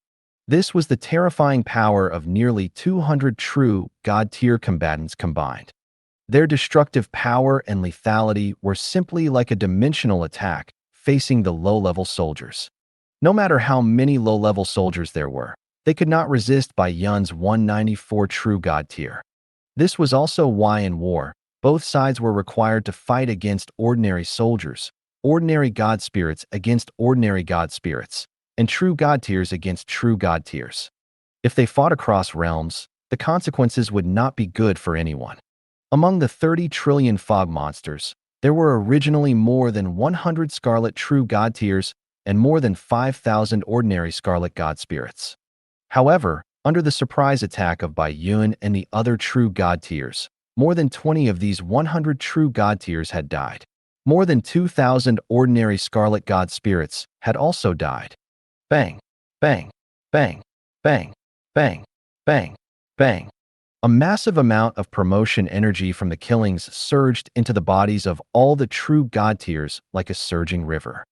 This was the terrifying power of nearly 200 true God-tier combatants combined. Their destructive power and lethality were simply like a dimensional attack facing the low-level soldiers. No matter how many low-level soldiers there were, they could not resist Bai Yun's 194 true God tier. This was also why in war, both sides were required to fight against ordinary soldiers, ordinary God spirits against ordinary God spirits, and true God tiers against true God tiers. If they fought across realms, the consequences would not be good for anyone. Among the 30 trillion fog monsters, there were originally more than 100 Scarlet True God tiers and more than 5,000 ordinary Scarlet God spirits. However, under the surprise attack of Bai Yun and the other True God tiers, more than 20 of these 100 True God tiers had died. More than 2,000 ordinary Scarlet God spirits had also died. Bang, bang, bang, bang, bang, bang, bang. A massive amount of promotion energy from the killings surged into the bodies of all the true God tiers like a surging river.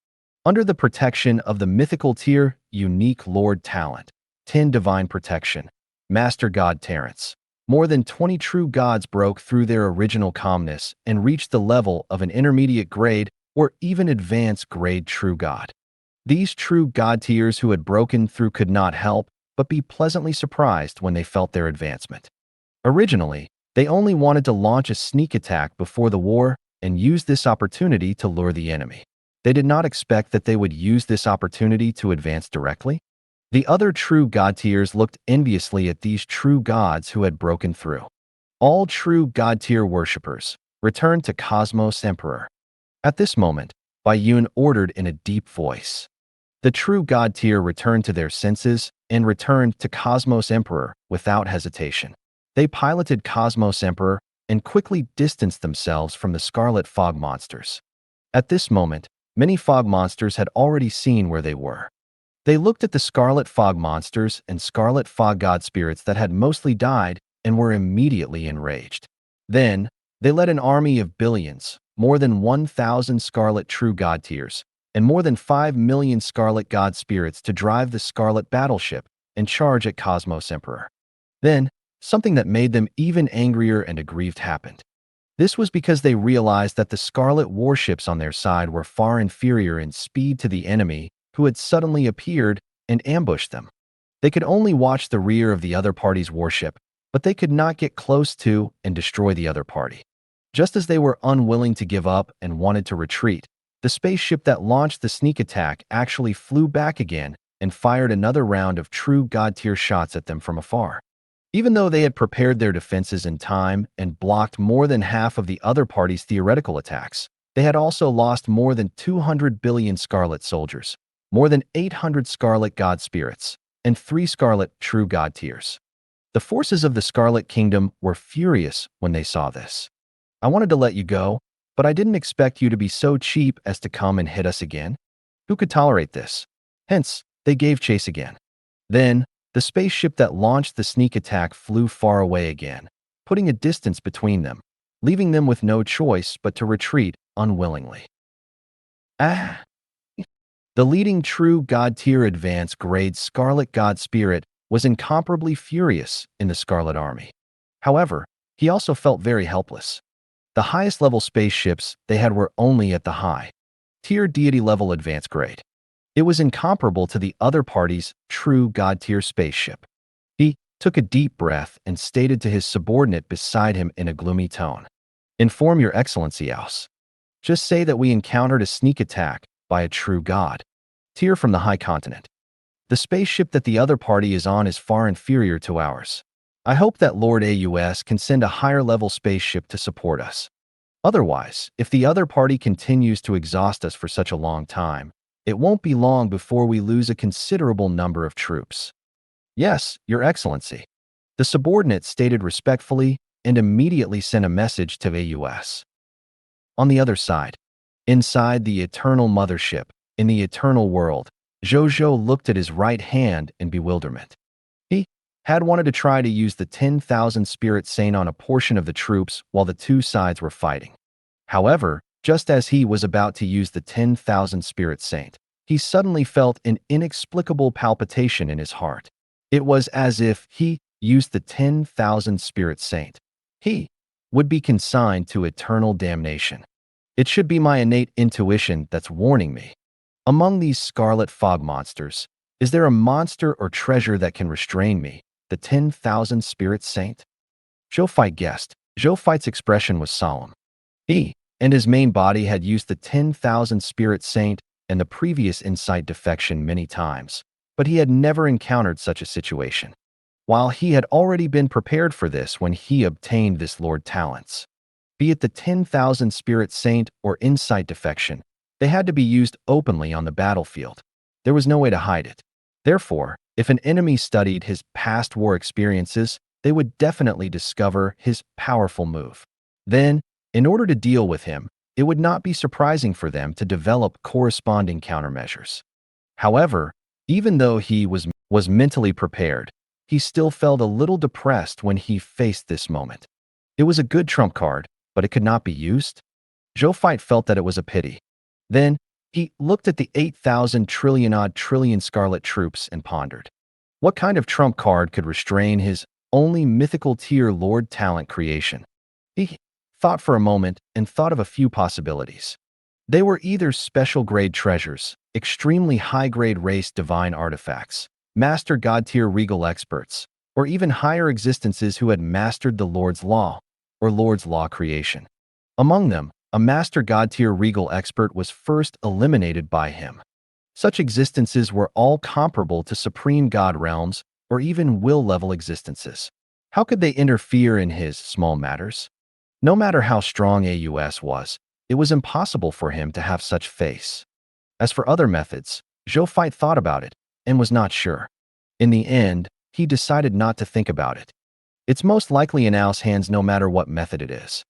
Under the protection of the mythical tier, unique Lord Talent, 10 Divine Protection, Master God Terrence, more than 20 true gods broke through their original calmness and reached the level of an intermediate grade or even advanced grade true god. These true god tiers who had broken through could not help but be pleasantly surprised when they felt their advancement. Originally, they only wanted to launch a sneak attack before the war and use this opportunity to lure the enemy. They did not expect that they would use this opportunity to advance directly. The other true god tiers looked enviously at these true gods who had broken through. All true god tier worshippers returned to Cosmos Emperor. At this moment, Bayun ordered in a deep voice. The true god tier returned to their senses and returned to Cosmos Emperor without hesitation. They piloted Cosmos Emperor and quickly distanced themselves from the Scarlet Fog monsters. At this moment, many fog monsters had already seen where they were. They looked at the Scarlet Fog monsters and Scarlet Fog god spirits that had mostly died and were immediately enraged. Then, they led an army of billions, more than 1,000 Scarlet True God tiers, and more than 5 million Scarlet God spirits to drive the Scarlet battleship and charge at Cosmos Emperor. Then, something that made them even angrier and aggrieved happened. This was because they realized that the Scarlet warships on their side were far inferior in speed to the enemy who had suddenly appeared and ambushed them. They could only watch the rear of the other party's warship, but they could not get close to and destroy the other party. Just as they were unwilling to give up and wanted to retreat, the spaceship that launched the sneak attack actually flew back again and fired another round of true God-tier shots at them from afar. Even though they had prepared their defenses in time and blocked more than half of the other party's theoretical attacks, they had also lost more than 200 billion Scarlet soldiers, more than 800 Scarlet God spirits, and 3 Scarlet True God tiers. The forces of the Scarlet Kingdom were furious when they saw this. I wanted to let you go, but I didn't expect you to be so cheap as to come and hit us again. Who could tolerate this? Hence, they gave chase again. Then, the spaceship that launched the sneak attack flew far away again, putting a distance between them, leaving them with no choice but to retreat unwillingly. The leading true God-tier advance grade Scarlet God Spirit was incomparably furious in the Scarlet Army. However, he also felt very helpless. The highest level spaceships they had were only at the high-tier deity level advance grade. It was incomparable to the other party's true God-tier spaceship. He took a deep breath and stated to his subordinate beside him in a gloomy tone, "Inform your excellency, Aus. Just say that we encountered a sneak attack by a true God-tier from the high continent. The spaceship that the other party is on is far inferior to ours. I hope that Lord AUS can send a higher-level spaceship to support us. Otherwise, if the other party continues to exhaust us for such a long time, it won't be long before we lose a considerable number of troops." "Yes, Your Excellency," the subordinate stated respectfully and immediately sent a message to AUS. On the other side, inside the Eternal Mothership, in the Eternal World, Zhou Zhou looked at his right hand in bewilderment. He had wanted to try to use the 10,000 Spirit Saint on a portion of the troops while the two sides were fighting. However, just as he was about to use the 10,000 Spirit Saint, he suddenly felt an inexplicable palpitation in his heart. It was as if he used the 10,000 Spirit Saint. He would be consigned to eternal damnation. It should be my innate intuition that's warning me. Among these Scarlet Fog monsters, is there a monster or treasure that can restrain me, the 10,000 Spirit Saint? Zhou Fight guessed. Zhou Fight's expression was solemn. He and his main body had used the 10,000 Spirit Saint and the previous insight defection many times, but he had never encountered such a situation. While he had already been prepared for this when he obtained this Lord Talents. Be it the 10,000 Spirit Saint or insight defection, they had to be used openly on the battlefield. There was no way to hide it. Therefore, if an enemy studied his past war experiences, they would definitely discover his powerful move. Then, in order to deal with him, it would not be surprising for them to develop corresponding countermeasures. However, even though he was mentally prepared, he still felt a little depressed when he faced this moment. It was a good trump card, but it could not be used. Zhou Fight felt that it was a pity. Then, he looked at the 8,000 trillion-odd trillion Scarlet troops and pondered. What kind of trump card could restrain his only mythical tier Lord Talent creation? He thought for a moment and thought of a few possibilities. They were either special grade treasures, extremely high-grade race divine artifacts, master god-tier regal experts, or even higher existences who had mastered the Lord's Law, or Lord's Law creation. Among them, a master god-tier regal expert was first eliminated by him. Such existences were all comparable to supreme god realms or even will-level existences. How could they interfere in his small matters? No matter how strong AUS was, it was impossible for him to have such face. As for other methods, Zhou thought about it and was not sure. In the end, he decided not to think about it. It's most likely in Ao's hands no matter what method it is.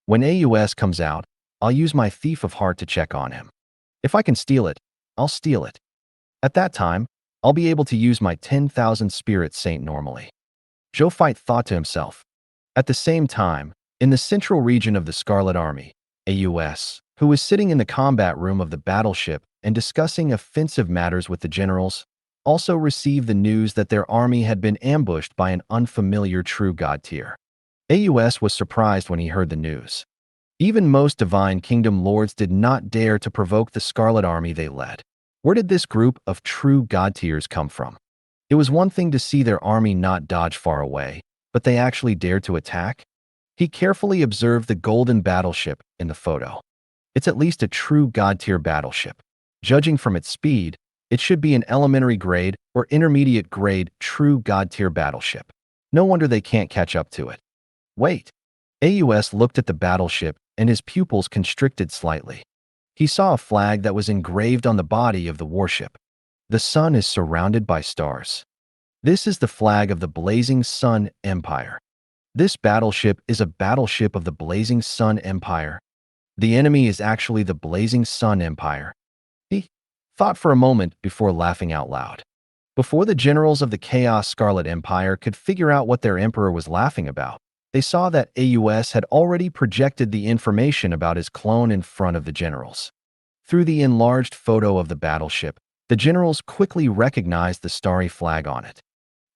When AUS comes out, I'll use my Thief of Heart to check on him. If I can steal it, I'll steal it. At that time, I'll be able to use my 10,000 Spirit Saint normally. Zhou thought to himself. At the same time, in the central region of the Scarlet Army, AUS, who was sitting in the combat room of the battleship and discussing offensive matters with the generals, also received the news that their army had been ambushed by an unfamiliar true god tier. AUS was surprised when he heard the news. Even most Divine Kingdom lords did not dare to provoke the Scarlet Army they led. Where did this group of true god tiers come from? It was one thing to see their army not dodge far away, but they actually dared to attack? He carefully observed the golden battleship in the photo. It's at least a true god tier battleship. Judging from its speed, it should be an elementary grade or intermediate grade true god tier battleship. No wonder they can't catch up to it. Wait. AUS looked at the battleship and his pupils constricted slightly. He saw a flag that was engraved on the body of the warship. The sun is surrounded by stars. This is the flag of the Blazing Sun Empire. This battleship is a battleship of the Blazing Sun Empire. The enemy is actually the Blazing Sun Empire. He thought for a moment before laughing out loud. Before the generals of the Chaos Scarlet Empire could figure out what their emperor was laughing about, they saw that AUS had already projected the information about his clone in front of the generals. Through the enlarged photo of the battleship, the generals quickly recognized the starry flag on it.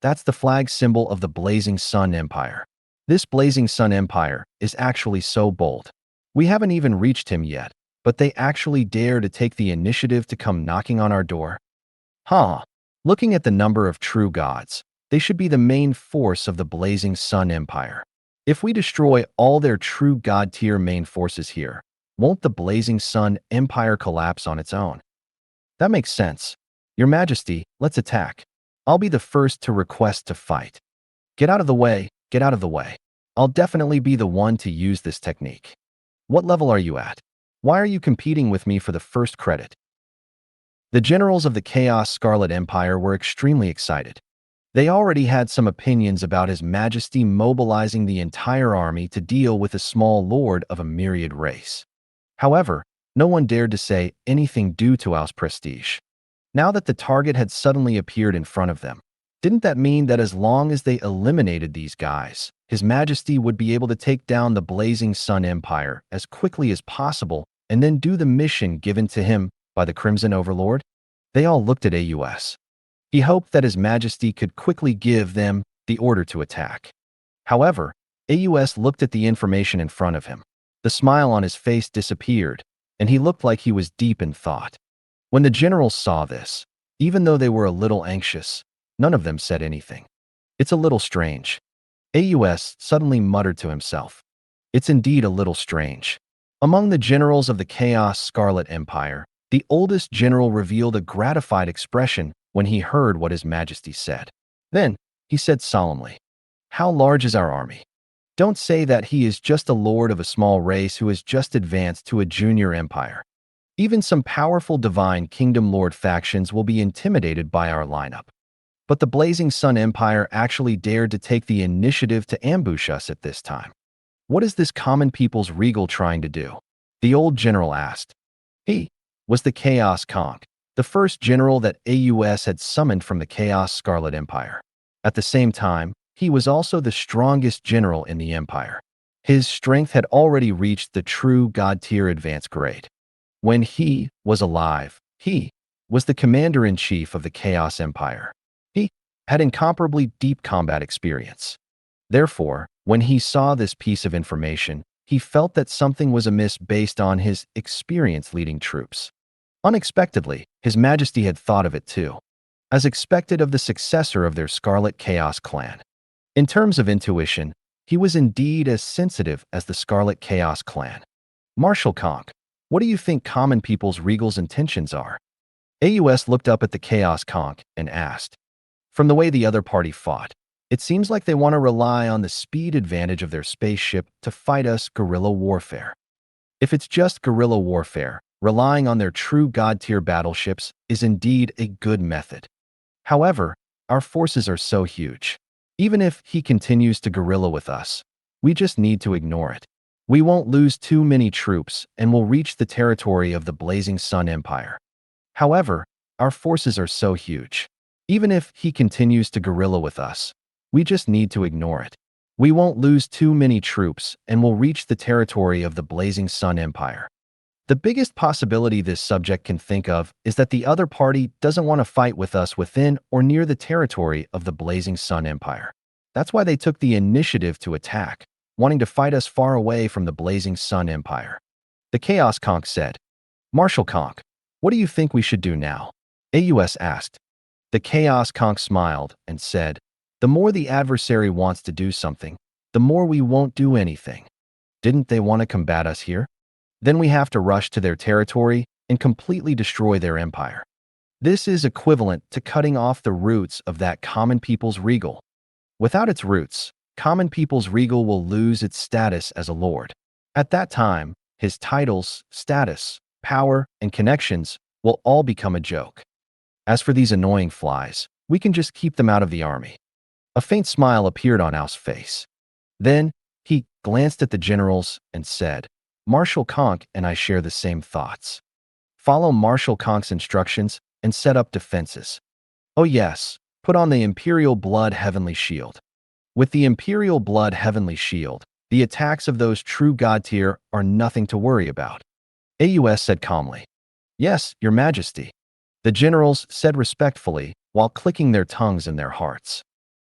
That's the flag symbol of the Blazing Sun Empire. This Blazing Sun Empire is actually so bold. We haven't even reached him yet, but they actually dare to take the initiative to come knocking on our door. Looking at the number of true gods, they should be the main force of the Blazing Sun Empire. If we destroy all their true god tier main forces here, won't the Blazing Sun Empire collapse on its own? That makes sense. Your Majesty, let's attack. I'll be the first to request to fight. Get out of the way, get out of the way. I'll definitely be the one to use this technique. What level are you at? Why are you competing with me for the first credit? The generals of the Chaos Scarlet Empire were extremely excited. They already had some opinions about His Majesty mobilizing the entire army to deal with a small lord of a myriad race. However, no one dared to say anything due to Ao's prestige. Now that the target had suddenly appeared in front of them, didn't that mean that as long as they eliminated these guys, His Majesty would be able to take down the Blazing Sun Empire as quickly as possible and then do the mission given to him by the Crimson Overlord? They all looked at AUS. He hoped that His Majesty could quickly give them the order to attack. However, AUS looked at the information in front of him. The smile on his face disappeared, and he looked like he was deep in thought. When the generals saw this, even though they were a little anxious, none of them said anything. It's a little strange. AUS suddenly muttered to himself. It's indeed a little strange. Among the generals of the Chaos Scarlet Empire, the oldest general revealed a gratified expression when he heard what His Majesty said. Then, he said solemnly, "How large is our army? Don't say that he is just a lord of a small race who has just advanced to a junior empire. Even some powerful Divine Kingdom Lord factions will be intimidated by our lineup. But the Blazing Sun Empire actually dared to take the initiative to ambush us at this time. What is this common people's regal trying to do?" The old general asked. He was the Chaos Conk, the first general that AUS had summoned from the Chaos Scarlet Empire. At the same time, he was also the strongest general in the empire. His strength had already reached the true god tier advanced grade. When he was alive, he was the commander-in-chief of the Chaos Empire. He had incomparably deep combat experience. Therefore, when he saw this piece of information, he felt that something was amiss based on his experience leading troops. Unexpectedly, His Majesty had thought of it too, as expected of the successor of their Scarlet Chaos clan. In terms of intuition, he was indeed as sensitive as the Scarlet Chaos clan. Marshal Conk, what do you think common people's regal's intentions are? AUS looked up at the Chaos Conk and asked. From the way the other party fought, it seems like they want to rely on the speed advantage of their spaceship to fight us guerrilla warfare. If it's just guerrilla warfare, relying on their true god-tier battleships is indeed a good method. However, our forces are so huge. Even if he continues to guerrilla with us, we just need to ignore it. We won't lose too many troops and will reach the territory of the Blazing Sun Empire. However, our forces are so huge. Even if he continues to guerrilla with us, we just need to ignore it. We won't lose too many troops and will reach the territory of the Blazing Sun Empire. The biggest possibility this subject can think of is that the other party doesn't want to fight with us within or near the territory of the Blazing Sun Empire. That's why they took the initiative to attack, wanting to fight us far away from the Blazing Sun Empire. The Chaos Conk said, Marshal Conk, what do you think we should do now? AUS asked. The Chaos Conk smiled and said, the more the adversary wants to do something, the more we won't do anything. Didn't they want to combat us here? Then we have to rush to their territory and completely destroy their empire. This is equivalent to cutting off the roots of that common people's regal. Without its roots, common people's regal will lose its status as a lord. At that time, his titles, status, power, and connections will all become a joke. As for these annoying flies, we can just keep them out of the army. A faint smile appeared on Ao's face. Then, he glanced at the generals and said, Marshal Conk and I share the same thoughts. Follow Marshal Conk's instructions and set up defenses. Oh yes, put on the Imperial Blood Heavenly Shield. With the Imperial Blood Heavenly Shield, the attacks of those true god tier are nothing to worry about. AUS said calmly. Yes, Your Majesty. The generals said respectfully while clicking their tongues in their hearts.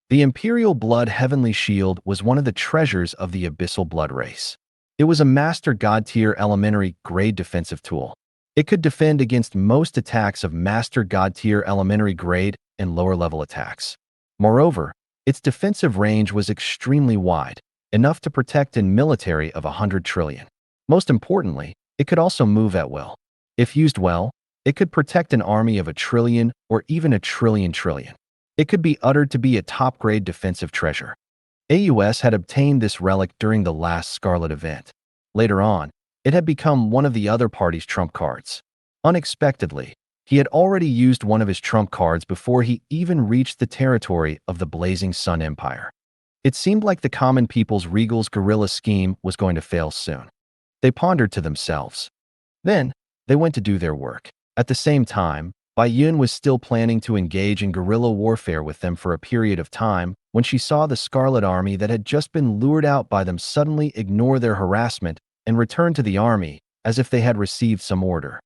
The Imperial Blood Heavenly Shield was one of the treasures of the Abyssal Blood race. It was a master god-tier elementary grade defensive tool. It could defend against most attacks of master god-tier elementary grade and lower-level attacks. Moreover, its defensive range was extremely wide, enough to protect an military of 100 trillion. Most importantly, it could also move at will. If used well, it could protect an army of 1 trillion or even 1 trillion trillion. It could be uttered to be a top-grade defensive treasure. AUS had obtained this relic during the last Scarlet event. Later on, it had become one of the other party's trump cards. Unexpectedly, he had already used one of his trump cards before he even reached the territory of the Blazing Sun Empire. It seemed like the common people's regal's guerrilla scheme was going to fail soon. They pondered to themselves. Then, they went to do their work. At the same time, Bai Yun was still planning to engage in guerrilla warfare with them for a period of time when she saw the Scarlet Army that had just been lured out by them suddenly ignore their harassment and return to the army as if they had received some order.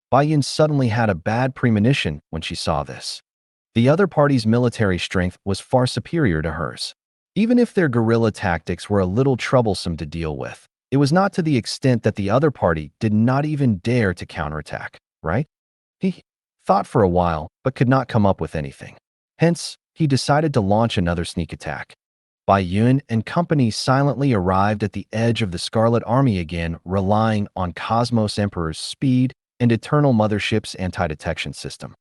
Bai Yun suddenly had a bad premonition when she saw this. The other party's military strength was far superior to hers. Even if their guerrilla tactics were a little troublesome to deal with, it was not to the extent that the other party did not even dare to counterattack, right? He thought for a while, but could not come up with anything. Hence, he decided to launch another sneak attack. Bai Yun and company silently arrived at the edge of the Scarlet Army again, relying on Cosmos Emperor's speed and Eternal Mothership's anti-detection system.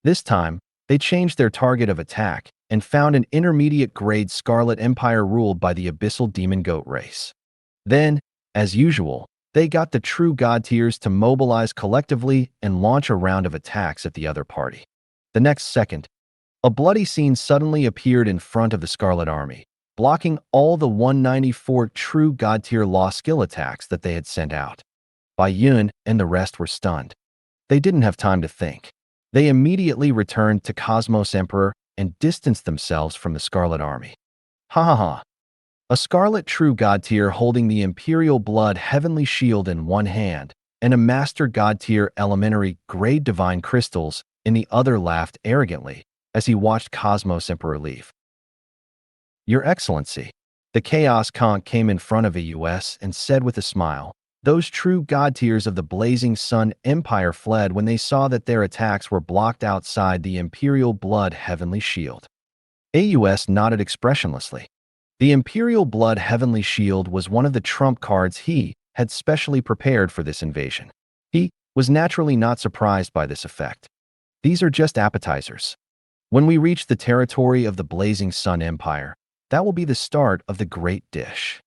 This time, they changed their target of attack and found an intermediate-grade Scarlet Empire ruled by the Abyssal Demon Goat race. Then, as usual, they got the true god tiers to mobilize collectively and launch a round of attacks at the other party. The next second, a bloody scene suddenly appeared in front of the Scarlet Army, blocking all the 194 true god tier law skill attacks that they had sent out. Bai Yun and the rest were stunned. They didn't have time to think. They immediately returned to Cosmos Emperor and distanced themselves from the Scarlet Army. Ha ha ha. A Scarlet True God Tier holding the Imperial Blood Heavenly Shield in one hand and a Master God Tier Elementary Grade Divine Crystals in the other laughed arrogantly as he watched Cosmos Emperor leave. Your Excellency, the Chaos Conk came in front of AUS and said with a smile, Those true god tiers of the Blazing Sun Empire fled when they saw that their attacks were blocked outside the Imperial Blood Heavenly Shield. AUS nodded expressionlessly. The Imperial Blood Heavenly Shield was one of the trump cards he had specially prepared for this invasion. He was naturally not surprised by this effect. These are just appetizers. When we reach the territory of the Blazing Sun Empire, that will be the start of the great dish.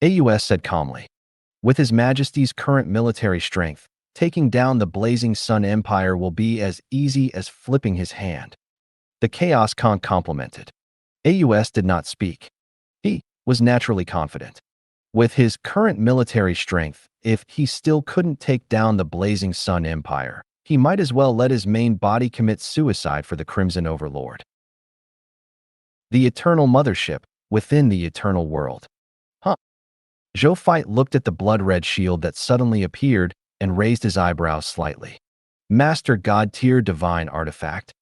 AUS said calmly. With His Majesty's current military strength, taking down the Blazing Sun Empire will be as easy as flipping his hand. The Chaos Khan complimented. AUS did not speak. He was naturally confident. With his current military strength, if he still couldn't take down the Blazing Sun Empire, he might as well let his main body commit suicide for the Crimson Overlord. The Eternal Mothership within the Eternal World. Zhou Fight looked at the blood-red shield that suddenly appeared and raised his eyebrows slightly. Master God Tier Divine Artifact?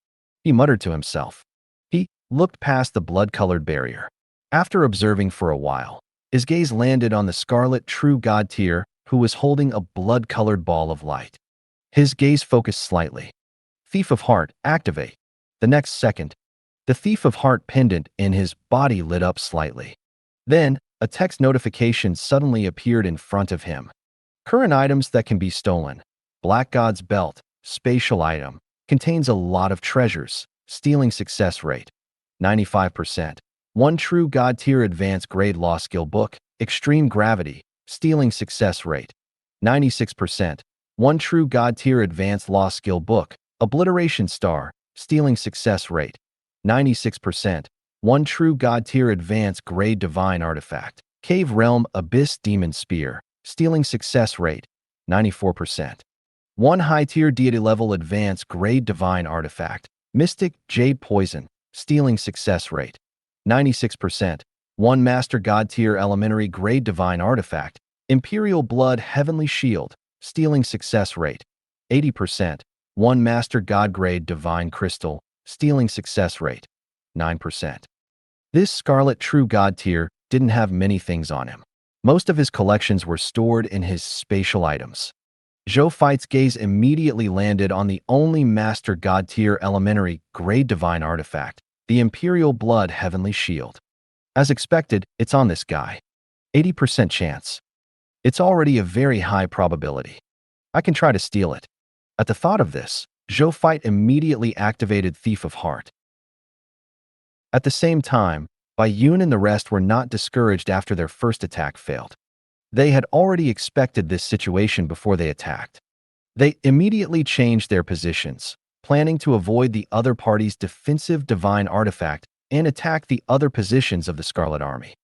He muttered to himself. He looked past the blood-colored barrier. After observing for a while, his gaze landed on the Scarlet True God Tier, who was holding a blood-colored ball of light. His gaze focused slightly. Thief of Heart, activate. The next second, the Thief of Heart pendant in his body lit up slightly. Then, a text notification suddenly appeared in front of him. Current items that can be stolen. Black God's Belt, spatial item, contains a lot of treasures. Stealing success rate, 95%. One True God Tier Advanced Grade Law Skill Book, Extreme Gravity, stealing success rate, 96%. One True God Tier Advanced Law Skill Book, Obliteration Star, stealing success rate, 96%. One True God Tier Advanced Grade Divine Artifact, Cave Realm Abyss Demon Spear, stealing success rate, 94%. One High Tier Deity Level Advanced Grade Divine Artifact, Mystic Jade Poison, stealing success rate, 96%. One Master God Tier Elementary Grade Divine Artifact, Imperial Blood Heavenly Shield, stealing success rate, 80%. One Master God Grade Divine Crystal, stealing success rate, 9%. This Scarlet True God Tier didn't have many things on him. Most of his collections were stored in his spatial items. Zhou Fight's gaze immediately landed on the only Master God Tier Elementary Grade Divine Artifact, the Imperial Blood Heavenly Shield. As expected, it's on this guy. 80% chance. It's already a very high probability. I can try to steal it. At the thought of this, Zhou Fight immediately activated Thief of Heart. At the same time, Bai Yun and the rest were not discouraged after their first attack failed. They had already expected this situation before they attacked. They immediately changed their positions, planning to avoid the other party's defensive divine artifact and attack the other positions of the Scarlet Army.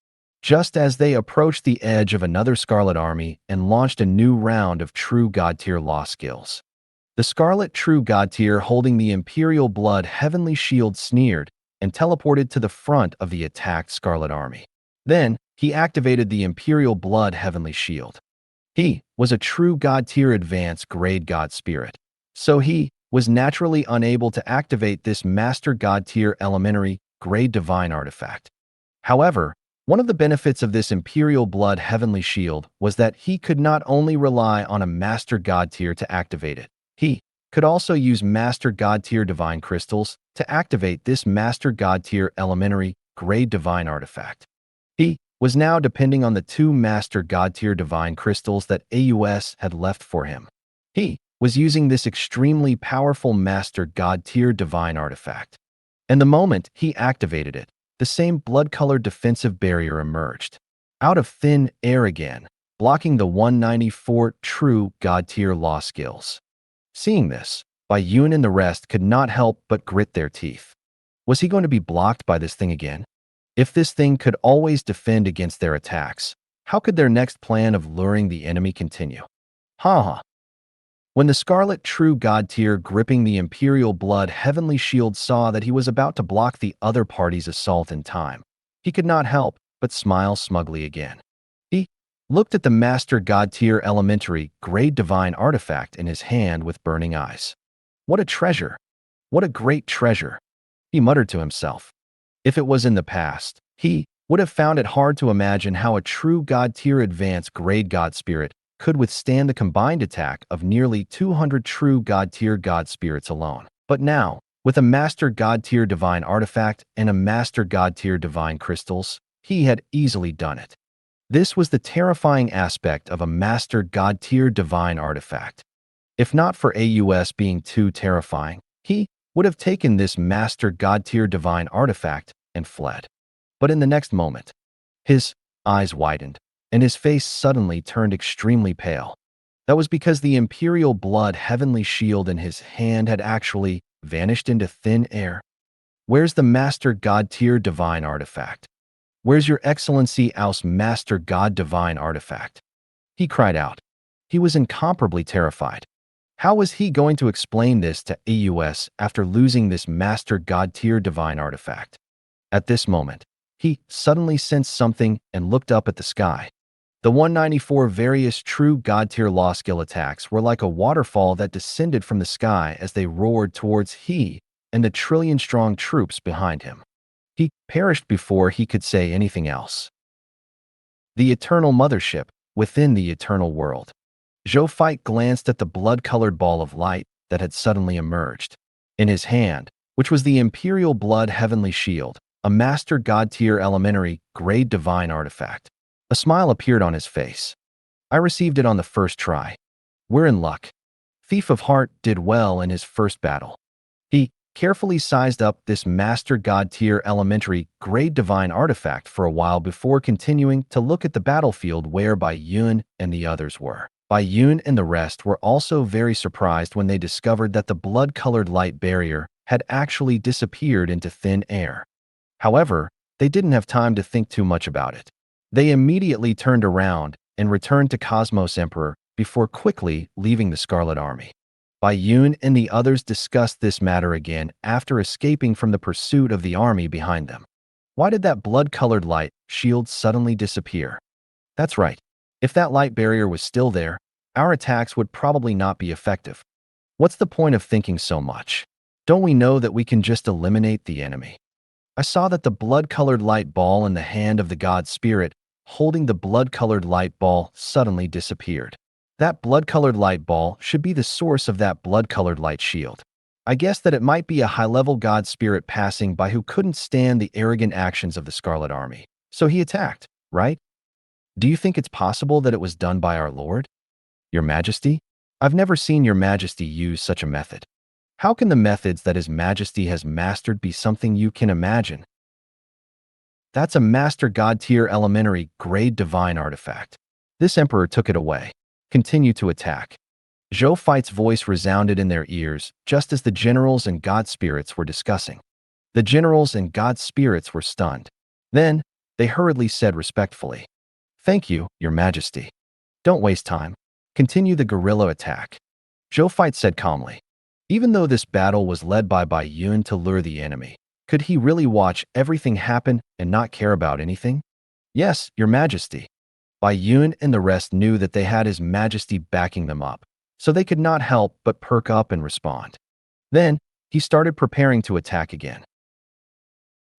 Just as they approached the edge of another Scarlet Army and launched a new round of True God Tier law skills. The Scarlet True God Tier holding the Imperial Blood Heavenly Shield sneered and teleported to the front of the attacked Scarlet Army. Then, he activated the Imperial Blood Heavenly Shield. He was a True God Tier Advanced Grade God Spirit, so he was naturally unable to activate this Master God Tier Elementary Grade Divine Artifact. However, one of the benefits of this Imperial Blood Heavenly Shield was that he could not only rely on a Master God Tier to activate it, he could also use Master God Tier Divine Crystals to activate this Master God Tier Elementary Grade Divine Artifact. He was now depending on the two Master God Tier Divine Crystals that AUS had left for him. He was using this extremely powerful Master God Tier Divine Artifact. And the moment he activated it, the same blood-colored defensive barrier emerged, out of thin air again, blocking the 194 True God Tier law skills. Seeing this, Bai Yun and the rest could not help but grit their teeth. Was he going to be blocked by this thing again? If this thing could always defend against their attacks, how could their next plan of luring the enemy continue? When the Scarlet True God Tier gripping the Imperial Blood Heavenly Shield saw that he was about to block the other party's assault in time, he could not help but smile smugly again. He looked at the Master God Tier Elementary Grade Divine Artifact in his hand with burning eyes. What a treasure! What a great treasure! He muttered to himself. If it was in the past, he would have found it hard to imagine how a True God Tier Advanced Grade God Spirit could withstand the combined attack of nearly 200 true God-tier God spirits alone. But now, with a Master God-tier divine artifact and a Master God-tier divine crystals, he had easily done it. This was the terrifying aspect of a Master God-tier divine artifact. If not for AUS being too terrifying, he would have taken this Master God-tier divine artifact and fled. But in the next moment, his eyes widened, and his face suddenly turned extremely pale. That was because the Imperial Blood Heavenly Shield in his hand had actually vanished into thin air. Where's the Master God-tier divine artifact? Where's your Excellency Aus Master God divine artifact? He cried out. He was incomparably terrified. How was he going to explain this to AUS after losing this Master God-tier divine artifact? At this moment, he suddenly sensed something and looked up at the sky. The 194 various true God-tier law skill attacks were like a waterfall that descended from the sky as they roared towards he and the trillion-strong troops behind him. He perished before he could say anything else. The Eternal Mothership, within the Eternal World. Zhou Fight glanced at the blood-colored ball of light that had suddenly emerged. In his hand, which was the Imperial Blood Heavenly Shield, a Master God-tier elementary grade divine artifact. A smile appeared on his face. I received it on the first try. We're in luck. Thief of Heart did well in his first battle. He carefully sized up this Master God-tier elementary grade divine artifact for a while before continuing to look at the battlefield where Bai Yun and the others were. Bai Yun and the rest were also very surprised when they discovered that the blood-colored light barrier had actually disappeared into thin air. However, they didn't have time to think too much about it. They immediately turned around and returned to Cosmos Emperor before quickly leaving the Scarlet Army. Bai Yun and the others discussed this matter again after escaping from the pursuit of the army behind them. Why did that blood-colored light shield suddenly disappear? That's right. If that light barrier was still there, our attacks would probably not be effective. What's the point of thinking so much? Don't we know that we can just eliminate the enemy? I saw that the blood-colored light ball in the hand of the God Spirit holding the blood-colored light ball suddenly disappeared. That blood-colored light ball should be the source of that blood-colored light shield. I guess that it might be a high-level God Spirit passing by who couldn't stand the arrogant actions of the Scarlet Army. So he attacked, right? Do you think it's possible that it was done by our Lord? Your Majesty? I've never seen Your Majesty use such a method. How can the methods that His Majesty has mastered be something you can imagine? That's a Master God-tier elementary grade divine artifact. This Emperor took it away. Continue to attack. Zhou Fight's voice resounded in their ears just as the generals and God spirits were discussing. The generals and God spirits were stunned. Then, they hurriedly said respectfully, "Thank you, Your Majesty. Don't waste time. Continue the guerrilla attack." Zhou Fight said calmly. Even though this battle was led by Bai Yun to lure the enemy, could he really watch everything happen and not care about anything? Yes, Your Majesty. Bai Yun and the rest knew that they had His Majesty backing them up, so they could not help but perk up and respond. Then, he started preparing to attack again.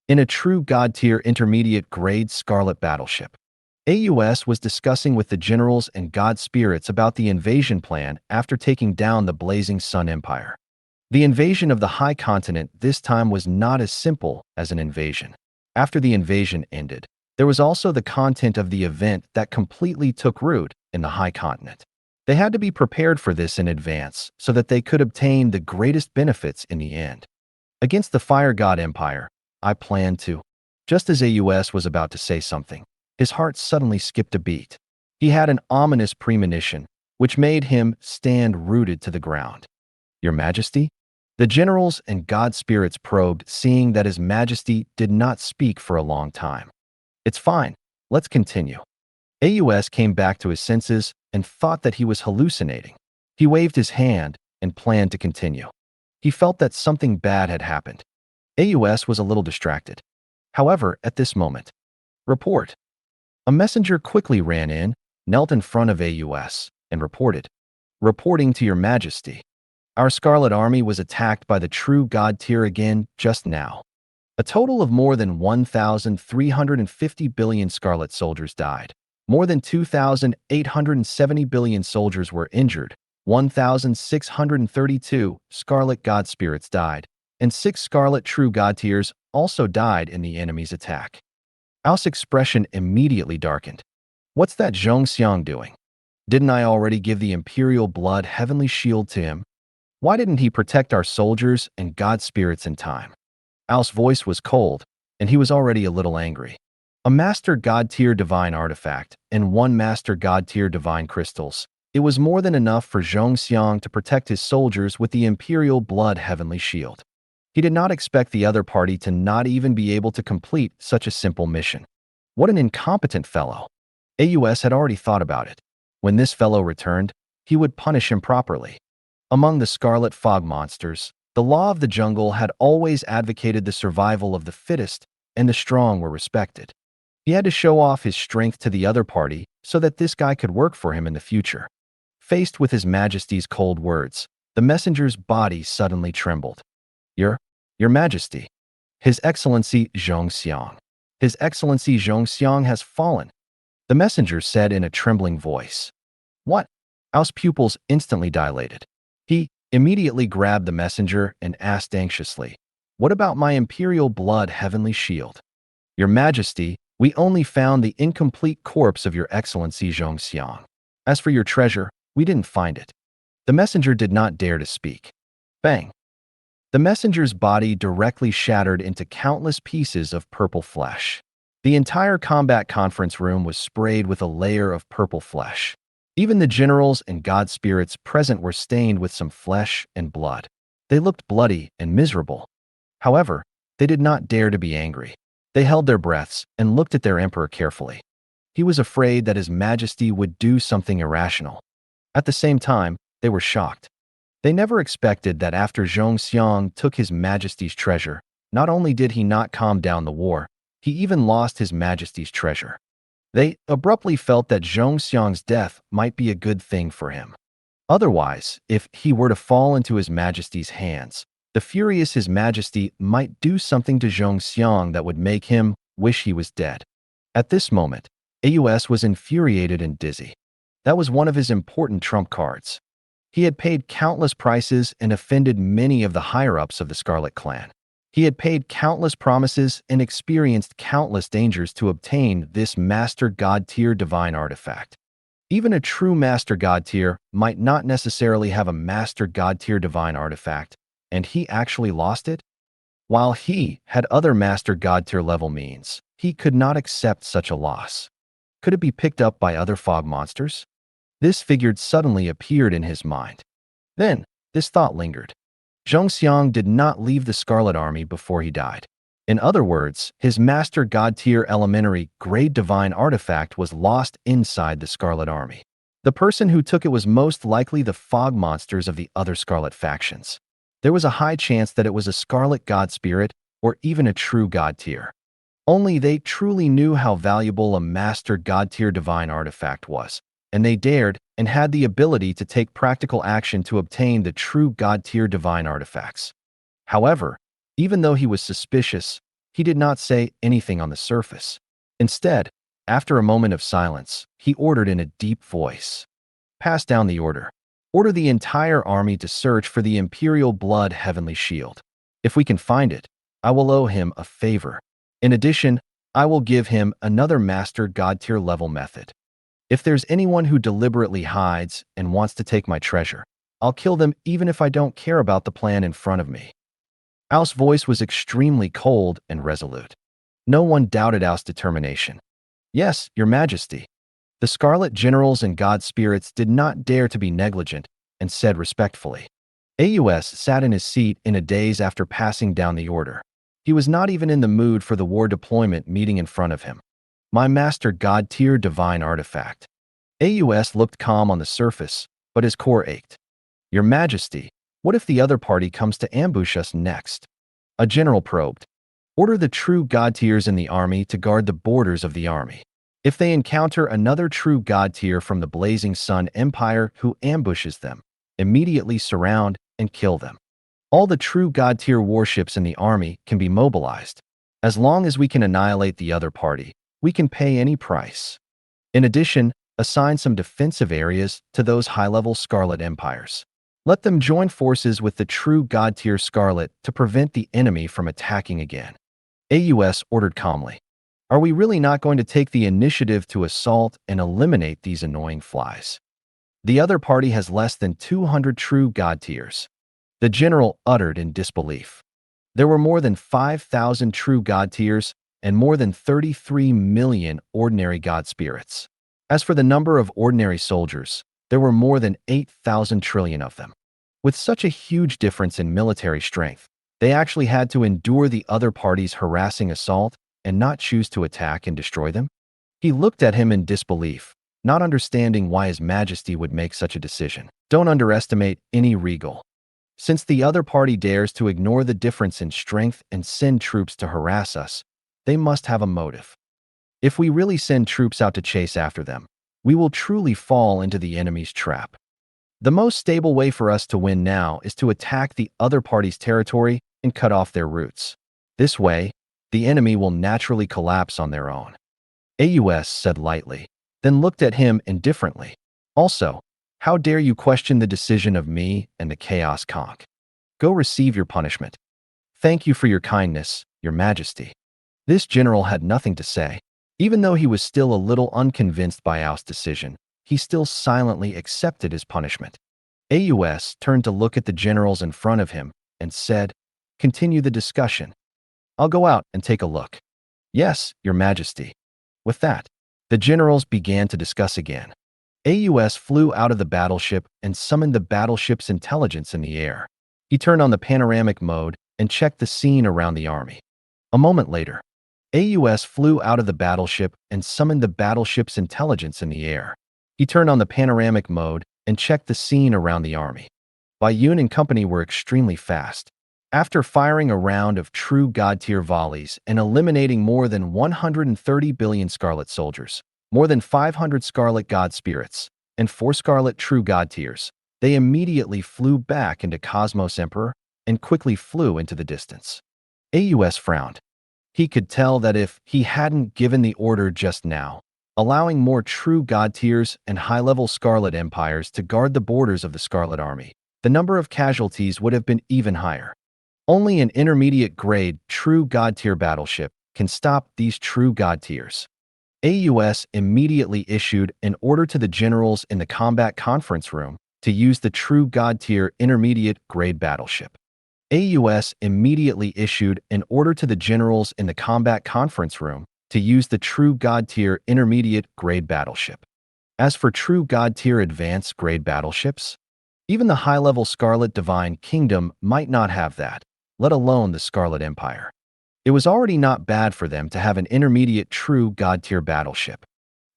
In a true God-tier intermediate grade Scarlet battleship, AUS was discussing with the generals and God spirits about the invasion plan after taking down the Blazing Sun Empire. The invasion of the High Continent this time was not as simple as an invasion. After the invasion ended, there was also the content of the event that completely took root in the High Continent. They had to be prepared for this in advance so that they could obtain the greatest benefits in the end. Against the Fire God Empire, I planned to. Just as AUS was about to say something, his heart suddenly skipped a beat. He had an ominous premonition, which made him stand rooted to the ground. Your Majesty? The generals and God spirits probed, seeing that His Majesty did not speak for a long time. It's fine. Let's continue. AUS came back to his senses and thought that he was hallucinating. He waved his hand and planned to continue. He felt that something bad had happened. AUS was a little distracted. However, at this moment, report. A messenger quickly ran in, knelt in front of AUS, and reported. Reporting to Your Majesty. Our Scarlet Army was attacked by the true God tier again just now. A total of more than 1,350 billion Scarlet soldiers died. More than 2,870 billion soldiers were injured, 1,632 Scarlet God Spirits died, and 6 Scarlet True God Tiers also died in the enemy's attack. Ao's expression immediately darkened. What's that Zhong Xiang doing? Didn't I already give the Imperial Blood Heavenly Shield to him? Why didn't he protect our soldiers and God Spirits in time? Ao's voice was cold, and he was already a little angry. A Master God Tier Divine Artifact and 1 Master God Tier Divine Crystals. It was more than enough for Zhong Xiang to protect his soldiers with the Imperial Blood Heavenly Shield. He did not expect the other party to not even be able to complete such a simple mission. What an incompetent fellow. AUS had already thought about it. When this fellow returned, he would punish him properly. Among the Scarlet Fog monsters, the law of the jungle had always advocated the survival of the fittest, and the strong were respected. He had to show off his strength to the other party so that this guy could work for him in the future. Faced with His Majesty's cold words, the messenger's body suddenly trembled. Your Majesty. His Excellency Zhong Xiang. His Excellency Zhong Xiang has fallen, the messenger said in a trembling voice. What? Ao's pupils instantly dilated. He immediately grabbed the messenger and asked anxiously, What about my Imperial Blood Heavenly Shield? Your Majesty, we only found the incomplete corpse of Your Excellency Zhong Xiang. As for your treasure, we didn't find it. The messenger did not dare to speak. Bang! The messenger's body directly shattered into countless pieces of purple flesh. The entire combat conference room was sprayed with a layer of purple flesh. Even the generals and god spirits present were stained with some flesh and blood. They looked bloody and miserable. However, they did not dare to be angry. They held their breaths and looked at their emperor carefully. He was afraid that His Majesty would do something irrational. At the same time, they were shocked. They never expected that after Zhong Xiang took His Majesty's treasure, not only did he not calm down the war, he even lost His Majesty's treasure. They abruptly felt that Zhong Xiang's death might be a good thing for him. Otherwise, if he were to fall into His Majesty's hands, the furious His Majesty might do something to Zhong Xiang that would make him wish he was dead. At this moment, AUS was infuriated and dizzy. That was one of his important trump cards. He had paid countless prices and offended many of the higher-ups of the Scarlet Clan. He had paid countless promises and experienced countless dangers to obtain this Master God Tier Divine Artifact. Even a true Master God Tier might not necessarily have a Master God Tier Divine Artifact, and he actually lost it? While he had other Master God Tier level means, he could not accept such a loss. Could it be picked up by other fog monsters? This figure suddenly appeared in his mind. Then, this thought lingered. Zhong Xiang did not leave the Scarlet Army before he died. In other words, his Master God Tier Elementary Grade Divine Artifact was lost inside the Scarlet Army. The person who took it was most likely the fog monsters of the other Scarlet factions. There was a high chance that it was a Scarlet God Spirit or even a true God Tier. Only they truly knew how valuable a Master God Tier Divine Artifact was, and they dared and had the ability to take practical action to obtain the true God Tier Divine Artifacts. However, even though he was suspicious, he did not say anything on the surface. Instead, after a moment of silence, he ordered in a deep voice, Pass down the order. Order the entire army to search for the Imperial Blood Heavenly Shield. If we can find it, I will owe him a favor. In addition, I will give him another Master God Tier level method. If there's anyone who deliberately hides and wants to take my treasure, I'll kill them even if I don't care about the plan in front of me. Ao's voice was extremely cold and resolute. No one doubted Ao's determination. Yes, Your Majesty. The Scarlet Generals and God Spirits did not dare to be negligent and said respectfully. AUS sat in his seat in a daze after passing down the order. He was not even in the mood for the war deployment meeting in front of him. My Master God Tier Divine Artifact. AUS looked calm on the surface, but his core ached. Your Majesty, what if the other party comes to ambush us next? A general probed. Order the true God Tiers in the army to guard the borders of the army. If they encounter another true God Tier from the Blazing Sun Empire who ambushes them, immediately surround and kill them. All the true God Tier warships in the army can be mobilized. As long as we can annihilate the other party, we can pay any price. In addition, assign some defensive areas to those high-level Scarlet Empires. Let them join forces with the true God-tier Scarlet to prevent the enemy from attacking again. AUS ordered calmly. Are we really not going to take the initiative to assault and eliminate these annoying flies? The other party has less than 200 true God tiers. The general uttered in disbelief. There were more than 5,000 true God tiers and more than 33 million ordinary God spirits. As for the number of ordinary soldiers, there were more than 8,000 trillion of them. With such a huge difference in military strength, they actually had to endure the other party's harassing assault and not choose to attack and destroy them? He looked at him in disbelief, not understanding why His Majesty would make such a decision. Don't underestimate any regal. Since the other party dares to ignore the difference in strength and send troops to harass us, they must have a motive. If we really send troops out to chase after them, we will truly fall into the enemy's trap. The most stable way for us to win now is to attack the other party's territory and cut off their routes. This way, the enemy will naturally collapse on their own. AUS said lightly, then looked at him indifferently. Also, how dare you question the decision of me and the Chaos Conch? Go receive your punishment. Thank you for your kindness, Your Majesty. This general had nothing to say. Even though he was still a little unconvinced by Ao's decision, he still silently accepted his punishment. AUS turned to look at the generals in front of him and said, "Continue the discussion. I'll go out and take a look." "Yes, Your Majesty." With that, the generals began to discuss again. AUS flew out of the battleship and summoned the battleship's intelligence in the air. He turned on the panoramic mode and checked the scene around the army. A moment later, AUS flew out of the battleship and summoned the battleship's intelligence in the air. He turned on the panoramic mode and checked the scene around the army. Bai Yun and company were extremely fast. After firing a round of true God-tier volleys and eliminating more than 130 billion Scarlet soldiers, more than 500 Scarlet God spirits, and 4 Scarlet true God tiers, they immediately flew back into Cosmos Emperor and quickly flew into the distance. AUS frowned. He could tell that if he hadn't given the order just now, allowing more true God tiers and high-level Scarlet Empires to guard the borders of the Scarlet Army, the number of casualties would have been even higher. Only an intermediate-grade true God-tier battleship can stop these true God tiers. AUS immediately issued an order to the generals in the combat conference room to use the true God-tier intermediate-grade battleship. AUS immediately issued an order to the generals in the combat conference room to use the true God-tier intermediate-grade battleship. As for true God-tier advanced-grade battleships, even the high-level Scarlet Divine Kingdom might not have that, let alone the Scarlet Empire. It was already not bad for them to have an intermediate true God-tier battleship.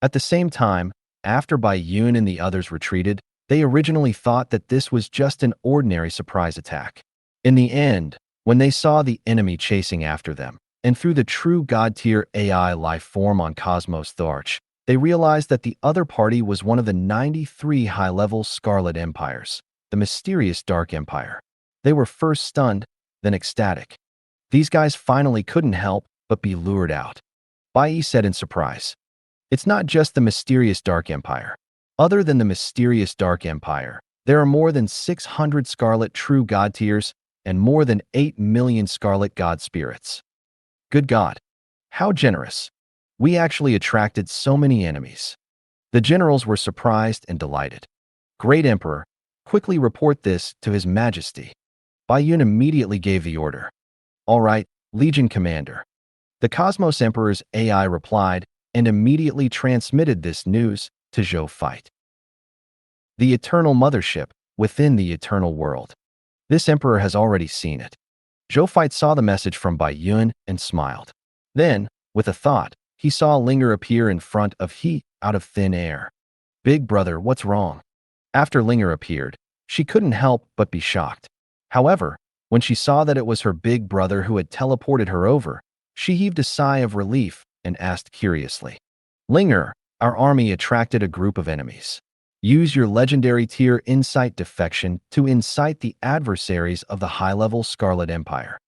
At the same time, after Bai Yun and the others retreated, they originally thought that this was just an ordinary surprise attack. In the end, when they saw the enemy chasing after them, and through the true God-tier AI life form on Cosmos Tharch, they realized that the other party was one of the 93 high-level Scarlet Empires, the mysterious Dark Empire. They were first stunned, then ecstatic. These guys finally couldn't help but be lured out. Bai Yi said in surprise, "It's not just the mysterious Dark Empire. Other than the mysterious Dark Empire, there are more than 600 Scarlet True God tiers and more than 8 million Scarlet God spirits. Good God, how generous. We actually attracted so many enemies." The generals were surprised and delighted. "Great Emperor, quickly report this to His Majesty." Bai Yun immediately gave the order. "All right, Legion Commander." The Cosmos Emperor's AI replied and immediately transmitted this news to Zhou Zhou. The Eternal Mothership within the Eternal World. This Emperor has already seen it. Zhou Zhou saw the message from Bai Yun and smiled. Then, with a thought, he saw Linger appear in front of he out of thin air. "Big brother, what's wrong?" After Linger appeared, she couldn't help but be shocked. However, when she saw that it was her big brother who had teleported her over, she heaved a sigh of relief and asked curiously, "Linger, our army attracted a group of enemies. Use your legendary tier Insight Defection to incite the adversaries of the high-level Scarlet Empire.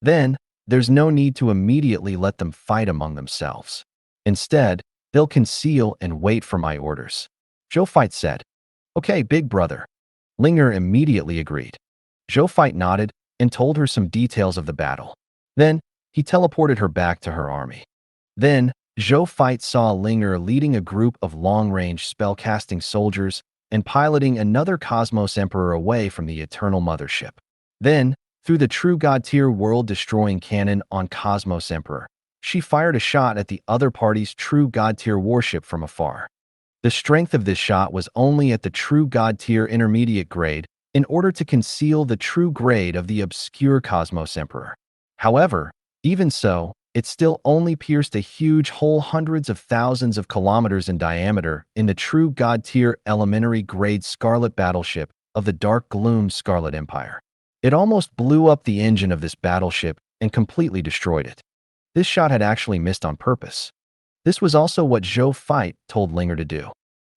Then, there's no need to immediately let them fight among themselves. Instead, They'll conceal and wait for my orders. Zhou Fight said. Okay, big brother. Linger immediately agreed. Zhou Fight nodded and told her some details of the battle. Then, he teleported her back to her army. Then, Zhou Fight saw Linger leading a group of long-range spellcasting soldiers and piloting another Cosmos Emperor away from the Eternal Mothership. Then, through the true God-tier world-destroying cannon on Cosmos Emperor, she fired a shot at the other party's true God-tier warship from afar. The strength of this shot was only at the true God-tier intermediate grade in order to conceal the true grade of the obscure Cosmos Emperor. However, even so, it still only pierced a huge hole hundreds of thousands of kilometers in diameter in the true God-tier elementary grade Scarlet battleship of the Dark Gloom Scarlet Empire. It almost blew up the engine of this battleship and completely destroyed it. This shot had actually missed on purpose. This was also what Zhou Fight told Linger to do.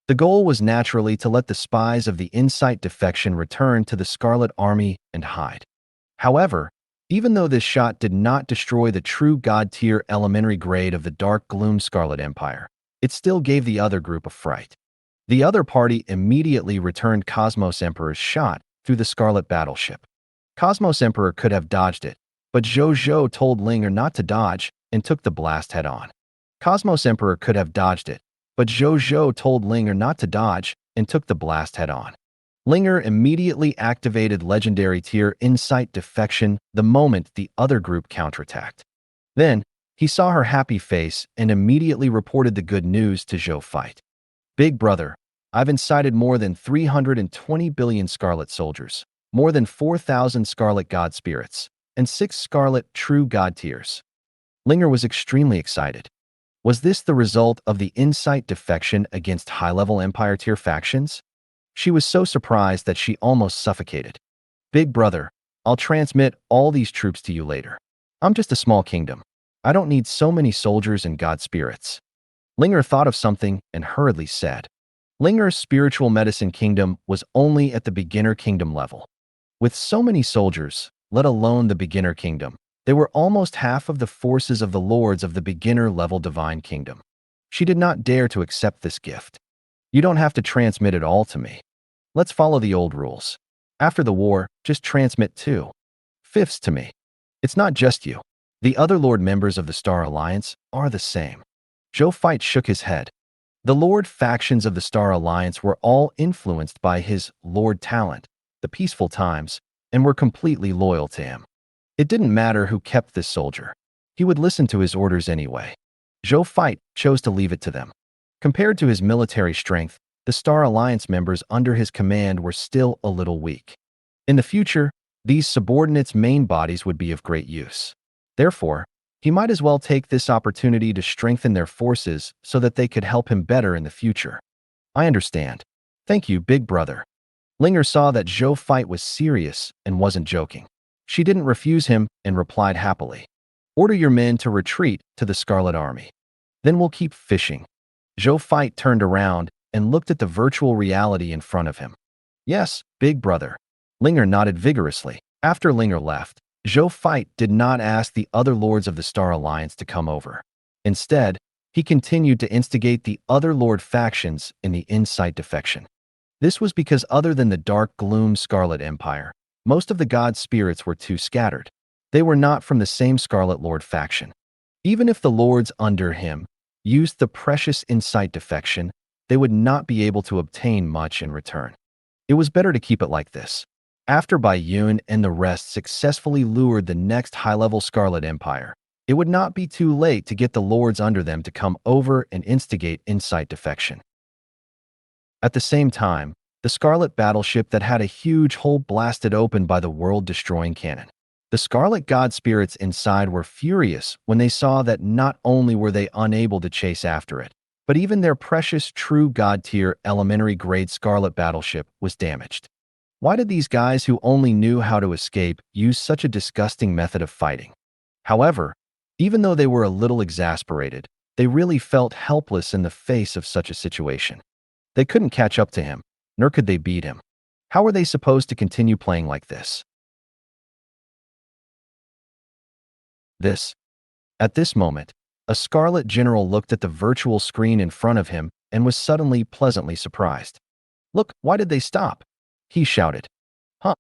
The goal was naturally to let the spies of the Insight defection return to the Scarlet Army and hide. However, even though this shot did not destroy the true God-tier elementary grade of the Dark Gloom Scarlet Empire, it still gave the other group a fright. The other party immediately returned Cosmos Emperor's shot through the Scarlet battleship. Cosmos Emperor could have dodged it, but Zhou Zhou told Linger not to dodge and took the blast head-on. Cosmos Emperor could have dodged it, but Zhou Zhou told Linger not to dodge and took the blast head-on. Linger immediately activated Legendary Tier Insight Defection the moment the other group counterattacked. Then, he saw her happy face and immediately reported the good news to Zhou Fight. Big brother, I've incited more than 320 billion Scarlet soldiers, more than 4,000 Scarlet God spirits, and 6 Scarlet True God tiers. Linger was extremely excited. Was this the result of the Insight defection against high-level Empire tier factions? She was so surprised that she almost suffocated. Big brother, I'll transmit all these troops to you later. I'm just a small kingdom. I don't need so many soldiers and god spirits. Linger thought of something and hurriedly said. Linger's spiritual medicine kingdom was only at the beginner kingdom level. With so many soldiers, let alone the beginner kingdom, they were almost half of the forces of the lords of the beginner-level divine kingdom. She did not dare to accept this gift. You don't have to transmit it all to me. Let's follow the old rules. After the war, just transmit 2/5 to me. It's not just you. The other Lord members of the Star Alliance are the same. Zhou Fight shook his head. The Lord factions of the Star Alliance were all influenced by his Lord talent, the peaceful times, and were completely loyal to him. It didn't matter who kept this soldier. He would listen to his orders anyway. Zhou Fight chose to leave it to them. Compared to his military strength, the Star Alliance members under his command were still a little weak. In the future, these subordinates' main bodies would be of great use. Therefore, he might as well take this opportunity to strengthen their forces so that they could help him better in the future. I understand. Thank you, big brother. Linger saw that Zhou Fight was serious and wasn't joking. She didn't refuse him and replied happily. Order your men to retreat to the Scarlet Army. Then we'll keep fishing. Zhou Fight turned around and looked at the virtual reality in front of him. Yes, big brother. Linger nodded vigorously. After Linger left, Zhou Fight did not ask the other lords of the Star Alliance to come over. Instead, he continued to instigate the other lord factions in the Insight defection. This was because other than the Dark Gloom Scarlet Empire, most of the god spirits were too scattered. They were not from the same Scarlet Lord faction. Even if the lords under him used the precious Insight defection, they would not be able to obtain much in return. It was better to keep it like this. After Bai Yun and the rest successfully lured the next high-level Scarlet Empire, it would not be too late to get the lords under them to come over and instigate Insight defection. At the same time, the Scarlet battleship that had a huge hole blasted open by the world-destroying cannon. The Scarlet God spirits inside were furious when they saw that not only were they unable to chase after it, but even their precious true God-tier elementary-grade Scarlet battleship was damaged. Why did these guys who only knew how to escape use such a disgusting method of fighting? However, even though they were a little exasperated, they really felt helpless in the face of such a situation. They couldn't catch up to him, nor could they beat him. How were they supposed to continue playing like this? At this moment, a A Scarlet General looked at the virtual screen in front of him and was suddenly pleasantly surprised. "Look, why did they stop?" he shouted. "Huh?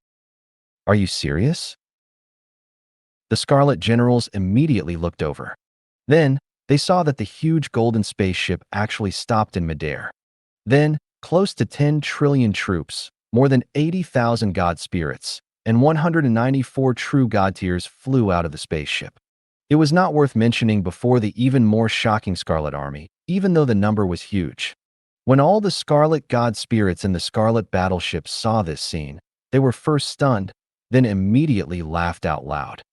Are you serious?" The Scarlet Generals immediately looked over. Then, they saw that the huge golden spaceship actually stopped in midair. Then, close to 10 trillion troops, more than 80,000 god spirits, and 194 true god tiers flew out of the spaceship. It was not worth mentioning before the even more shocking Scarlet Army, even though the number was huge. When all the Scarlet God Spirits in the Scarlet battleships saw this scene, they were first stunned, then immediately laughed out loud.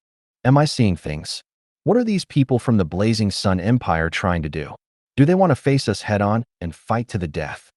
Am I seeing things? What are these people from the Blazing Sun Empire trying to do? Do they want to face us head-on and fight to the death?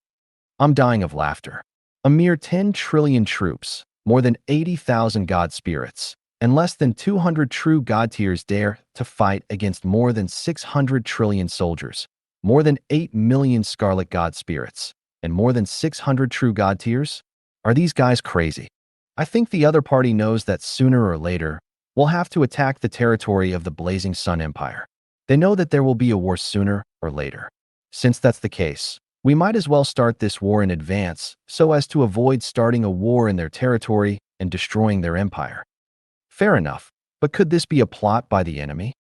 I'm dying of laughter. A mere 10 trillion troops, more than 80,000 God Spirits, and less than 200 true God tiers dare to fight against more than 600 trillion soldiers, more than 8 million Scarlet God Spirits, and more than 600 true God tiers? Are these guys crazy? I think the other party knows that sooner or later, we'll have to attack the territory of the Blazing Sun Empire. They know that there will be a war sooner or later. Since that's the case, we might as well start this war in advance so as to avoid starting a war in their territory and destroying their empire. Fair enough, but could this be a plot by the enemy?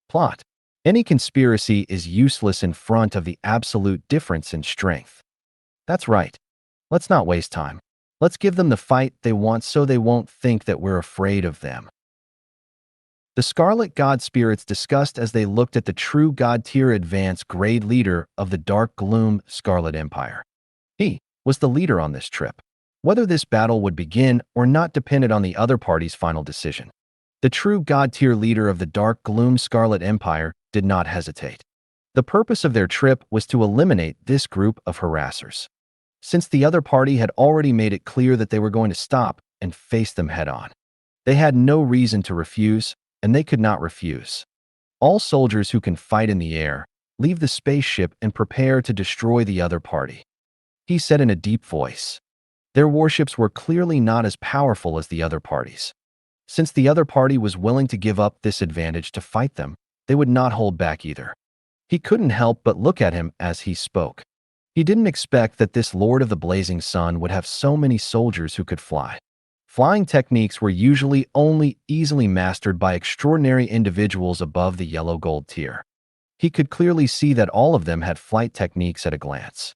Plot. Any conspiracy is useless in front of the absolute difference in strength. That's right. Let's not waste time. Let's give them the fight they want so they won't think that we're afraid of them. The Scarlet God Spirits discussed as they looked at the true God tier advanced grade leader of the Dark Gloom Scarlet Empire. He was the leader on this trip. Whether this battle would begin or not depended on the other party's final decision. The true God tier leader of the Dark Gloom Scarlet Empire did not hesitate. The purpose of their trip was to eliminate this group of harassers. Since the other party had already made it clear that they were going to stop and face them head-on. They had no reason to refuse, and they could not refuse. All soldiers who can fight in the air, leave the spaceship and prepare to destroy the other party. He said in a deep voice. Their warships were clearly not as powerful as the other parties. Since the other party was willing to give up this advantage to fight them, they would not hold back either. He couldn't help but look at him as he spoke. He didn't expect that this Lord of the Blazing Sun would have so many soldiers who could fly. Flying techniques were usually only easily mastered by extraordinary individuals above the yellow gold tier. He could clearly see that all of them had flight techniques at a glance.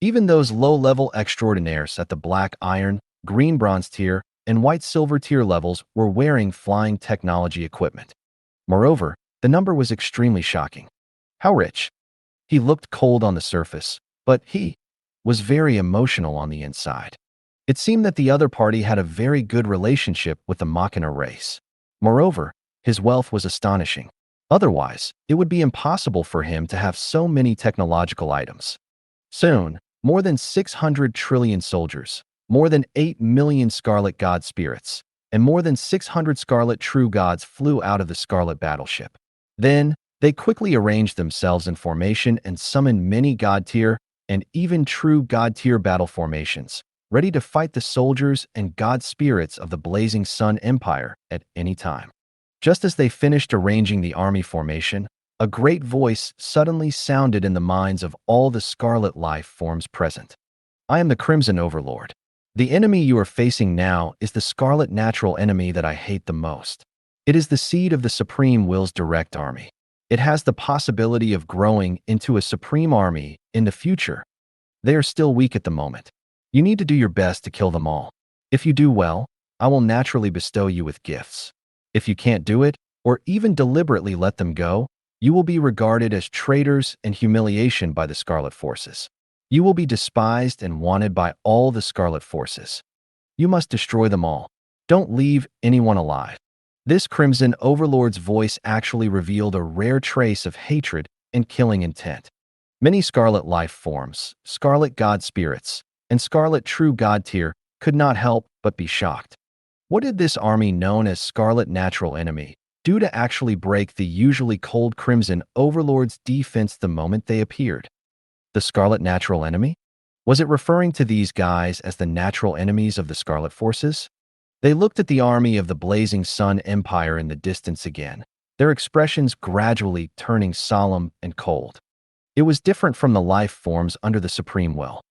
Even those low-level extraordinaires at the black iron, green bronze tier, and white silver tier levels were wearing flying technology equipment. Moreover, the number was extremely shocking. How rich? He looked cold on the surface, but he was very emotional on the inside. It seemed that the other party had a very good relationship with the Machina race. Moreover, his wealth was astonishing. Otherwise, it would be impossible for him to have so many technological items. Soon, more than 600 trillion soldiers, more than 8 million Scarlet God Spirits, and more than 600 Scarlet True Gods flew out of the Scarlet battleship. Then, they quickly arranged themselves in formation and summoned many God tier and even true God tier battle formations, ready to fight the soldiers and God spirits of the Blazing Sun Empire at any time. Just as they finished arranging the army formation, a great voice suddenly sounded in the minds of all the Scarlet life forms present. I am the Crimson Overlord. The enemy you are facing now is the Scarlet natural enemy that I hate the most. It is the seed of the Supreme Will's direct army. It has the possibility of growing into a supreme army in the future. They are still weak at the moment. You need to do your best to kill them all. If you do well, I will naturally bestow you with gifts. If you can't do it, or even deliberately let them go, you will be regarded as traitors and humiliation by the Scarlet forces. You will be despised and wanted by all the Scarlet forces. You must destroy them all. Don't leave anyone alive. This Crimson Overlord's voice actually revealed a rare trace of hatred and killing intent. Many Scarlet life forms, Scarlet God spirits, and Scarlet True God tier could not help but be shocked. What did this army known as Scarlet Natural Enemy do to actually break the usually cold Crimson Overlord's defense the moment they appeared? The Scarlet Natural Enemy? Was it referring to these guys as the natural enemies of the Scarlet forces? They looked at the army of the Blazing Sun Empire in the distance again, their expressions gradually turning solemn and cold. It was different from the life forms under the Supreme Will.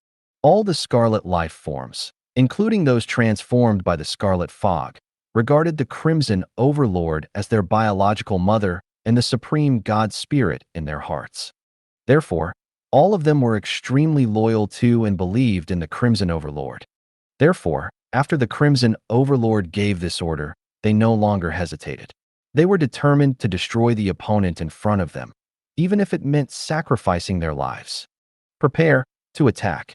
All the scarlet life forms, including those transformed by the scarlet fog, regarded the Crimson Overlord as their biological mother and the Supreme God Spirit in their hearts. Therefore, all of them were extremely loyal to and believed in the Crimson Overlord. Therefore, after the Crimson Overlord gave this order, they no longer hesitated. They were determined to destroy the opponent in front of them, even if it meant sacrificing their lives. Prepare to attack.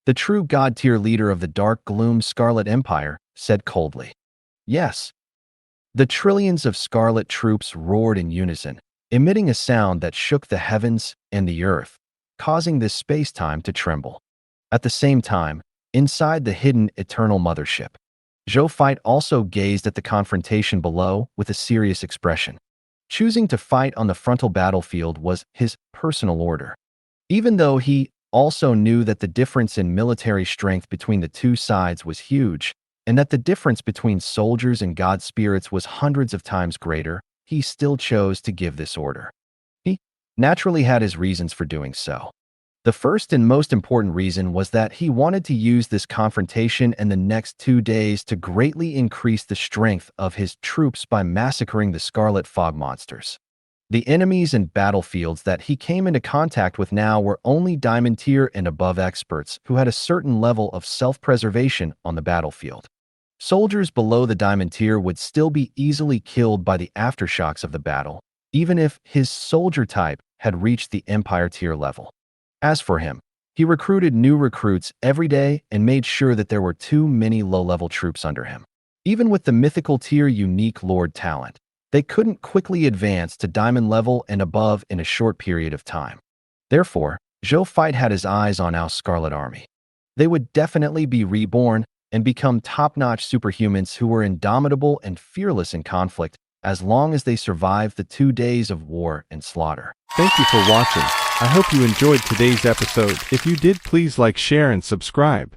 The true God-tier leader of the Dark Gloom Scarlet Empire said coldly. Yes. The trillions of scarlet troops roared in unison, emitting a sound that shook the heavens and the earth, causing this space-time to tremble. At the same time, inside the hidden Eternal Mothership, Zhou Fight also gazed at the confrontation below with a serious expression. Choosing to fight on the frontal battlefield was his personal order. Even though he also knew that the difference in military strength between the two sides was huge, and that the difference between soldiers and god spirits was hundreds of times greater, he still chose to give this order. He naturally had his reasons for doing so. The first and most important reason was that he wanted to use this confrontation and the next 2 days to greatly increase the strength of his troops by massacring the Scarlet Fog monsters. The enemies and battlefields that he came into contact with now were only Diamond Tier and above experts who had a certain level of self-preservation on the battlefield. Soldiers below the Diamond Tier would still be easily killed by the aftershocks of the battle, even if his soldier type had reached the Empire Tier level. As for him, he recruited new recruits every day and made sure that there were too many low-level troops under him. Even with the mythical tier unique Lord talent, they couldn't quickly advance to diamond level and above in a short period of time. Therefore, Zhou Fight had his eyes on our Scarlet Army. They would definitely be reborn and become top-notch superhumans who were indomitable and fearless in conflict as long as they survived the 2 days of war and slaughter. Thank you for watching. I hope you enjoyed today's episode. If you did, please like, share, and subscribe.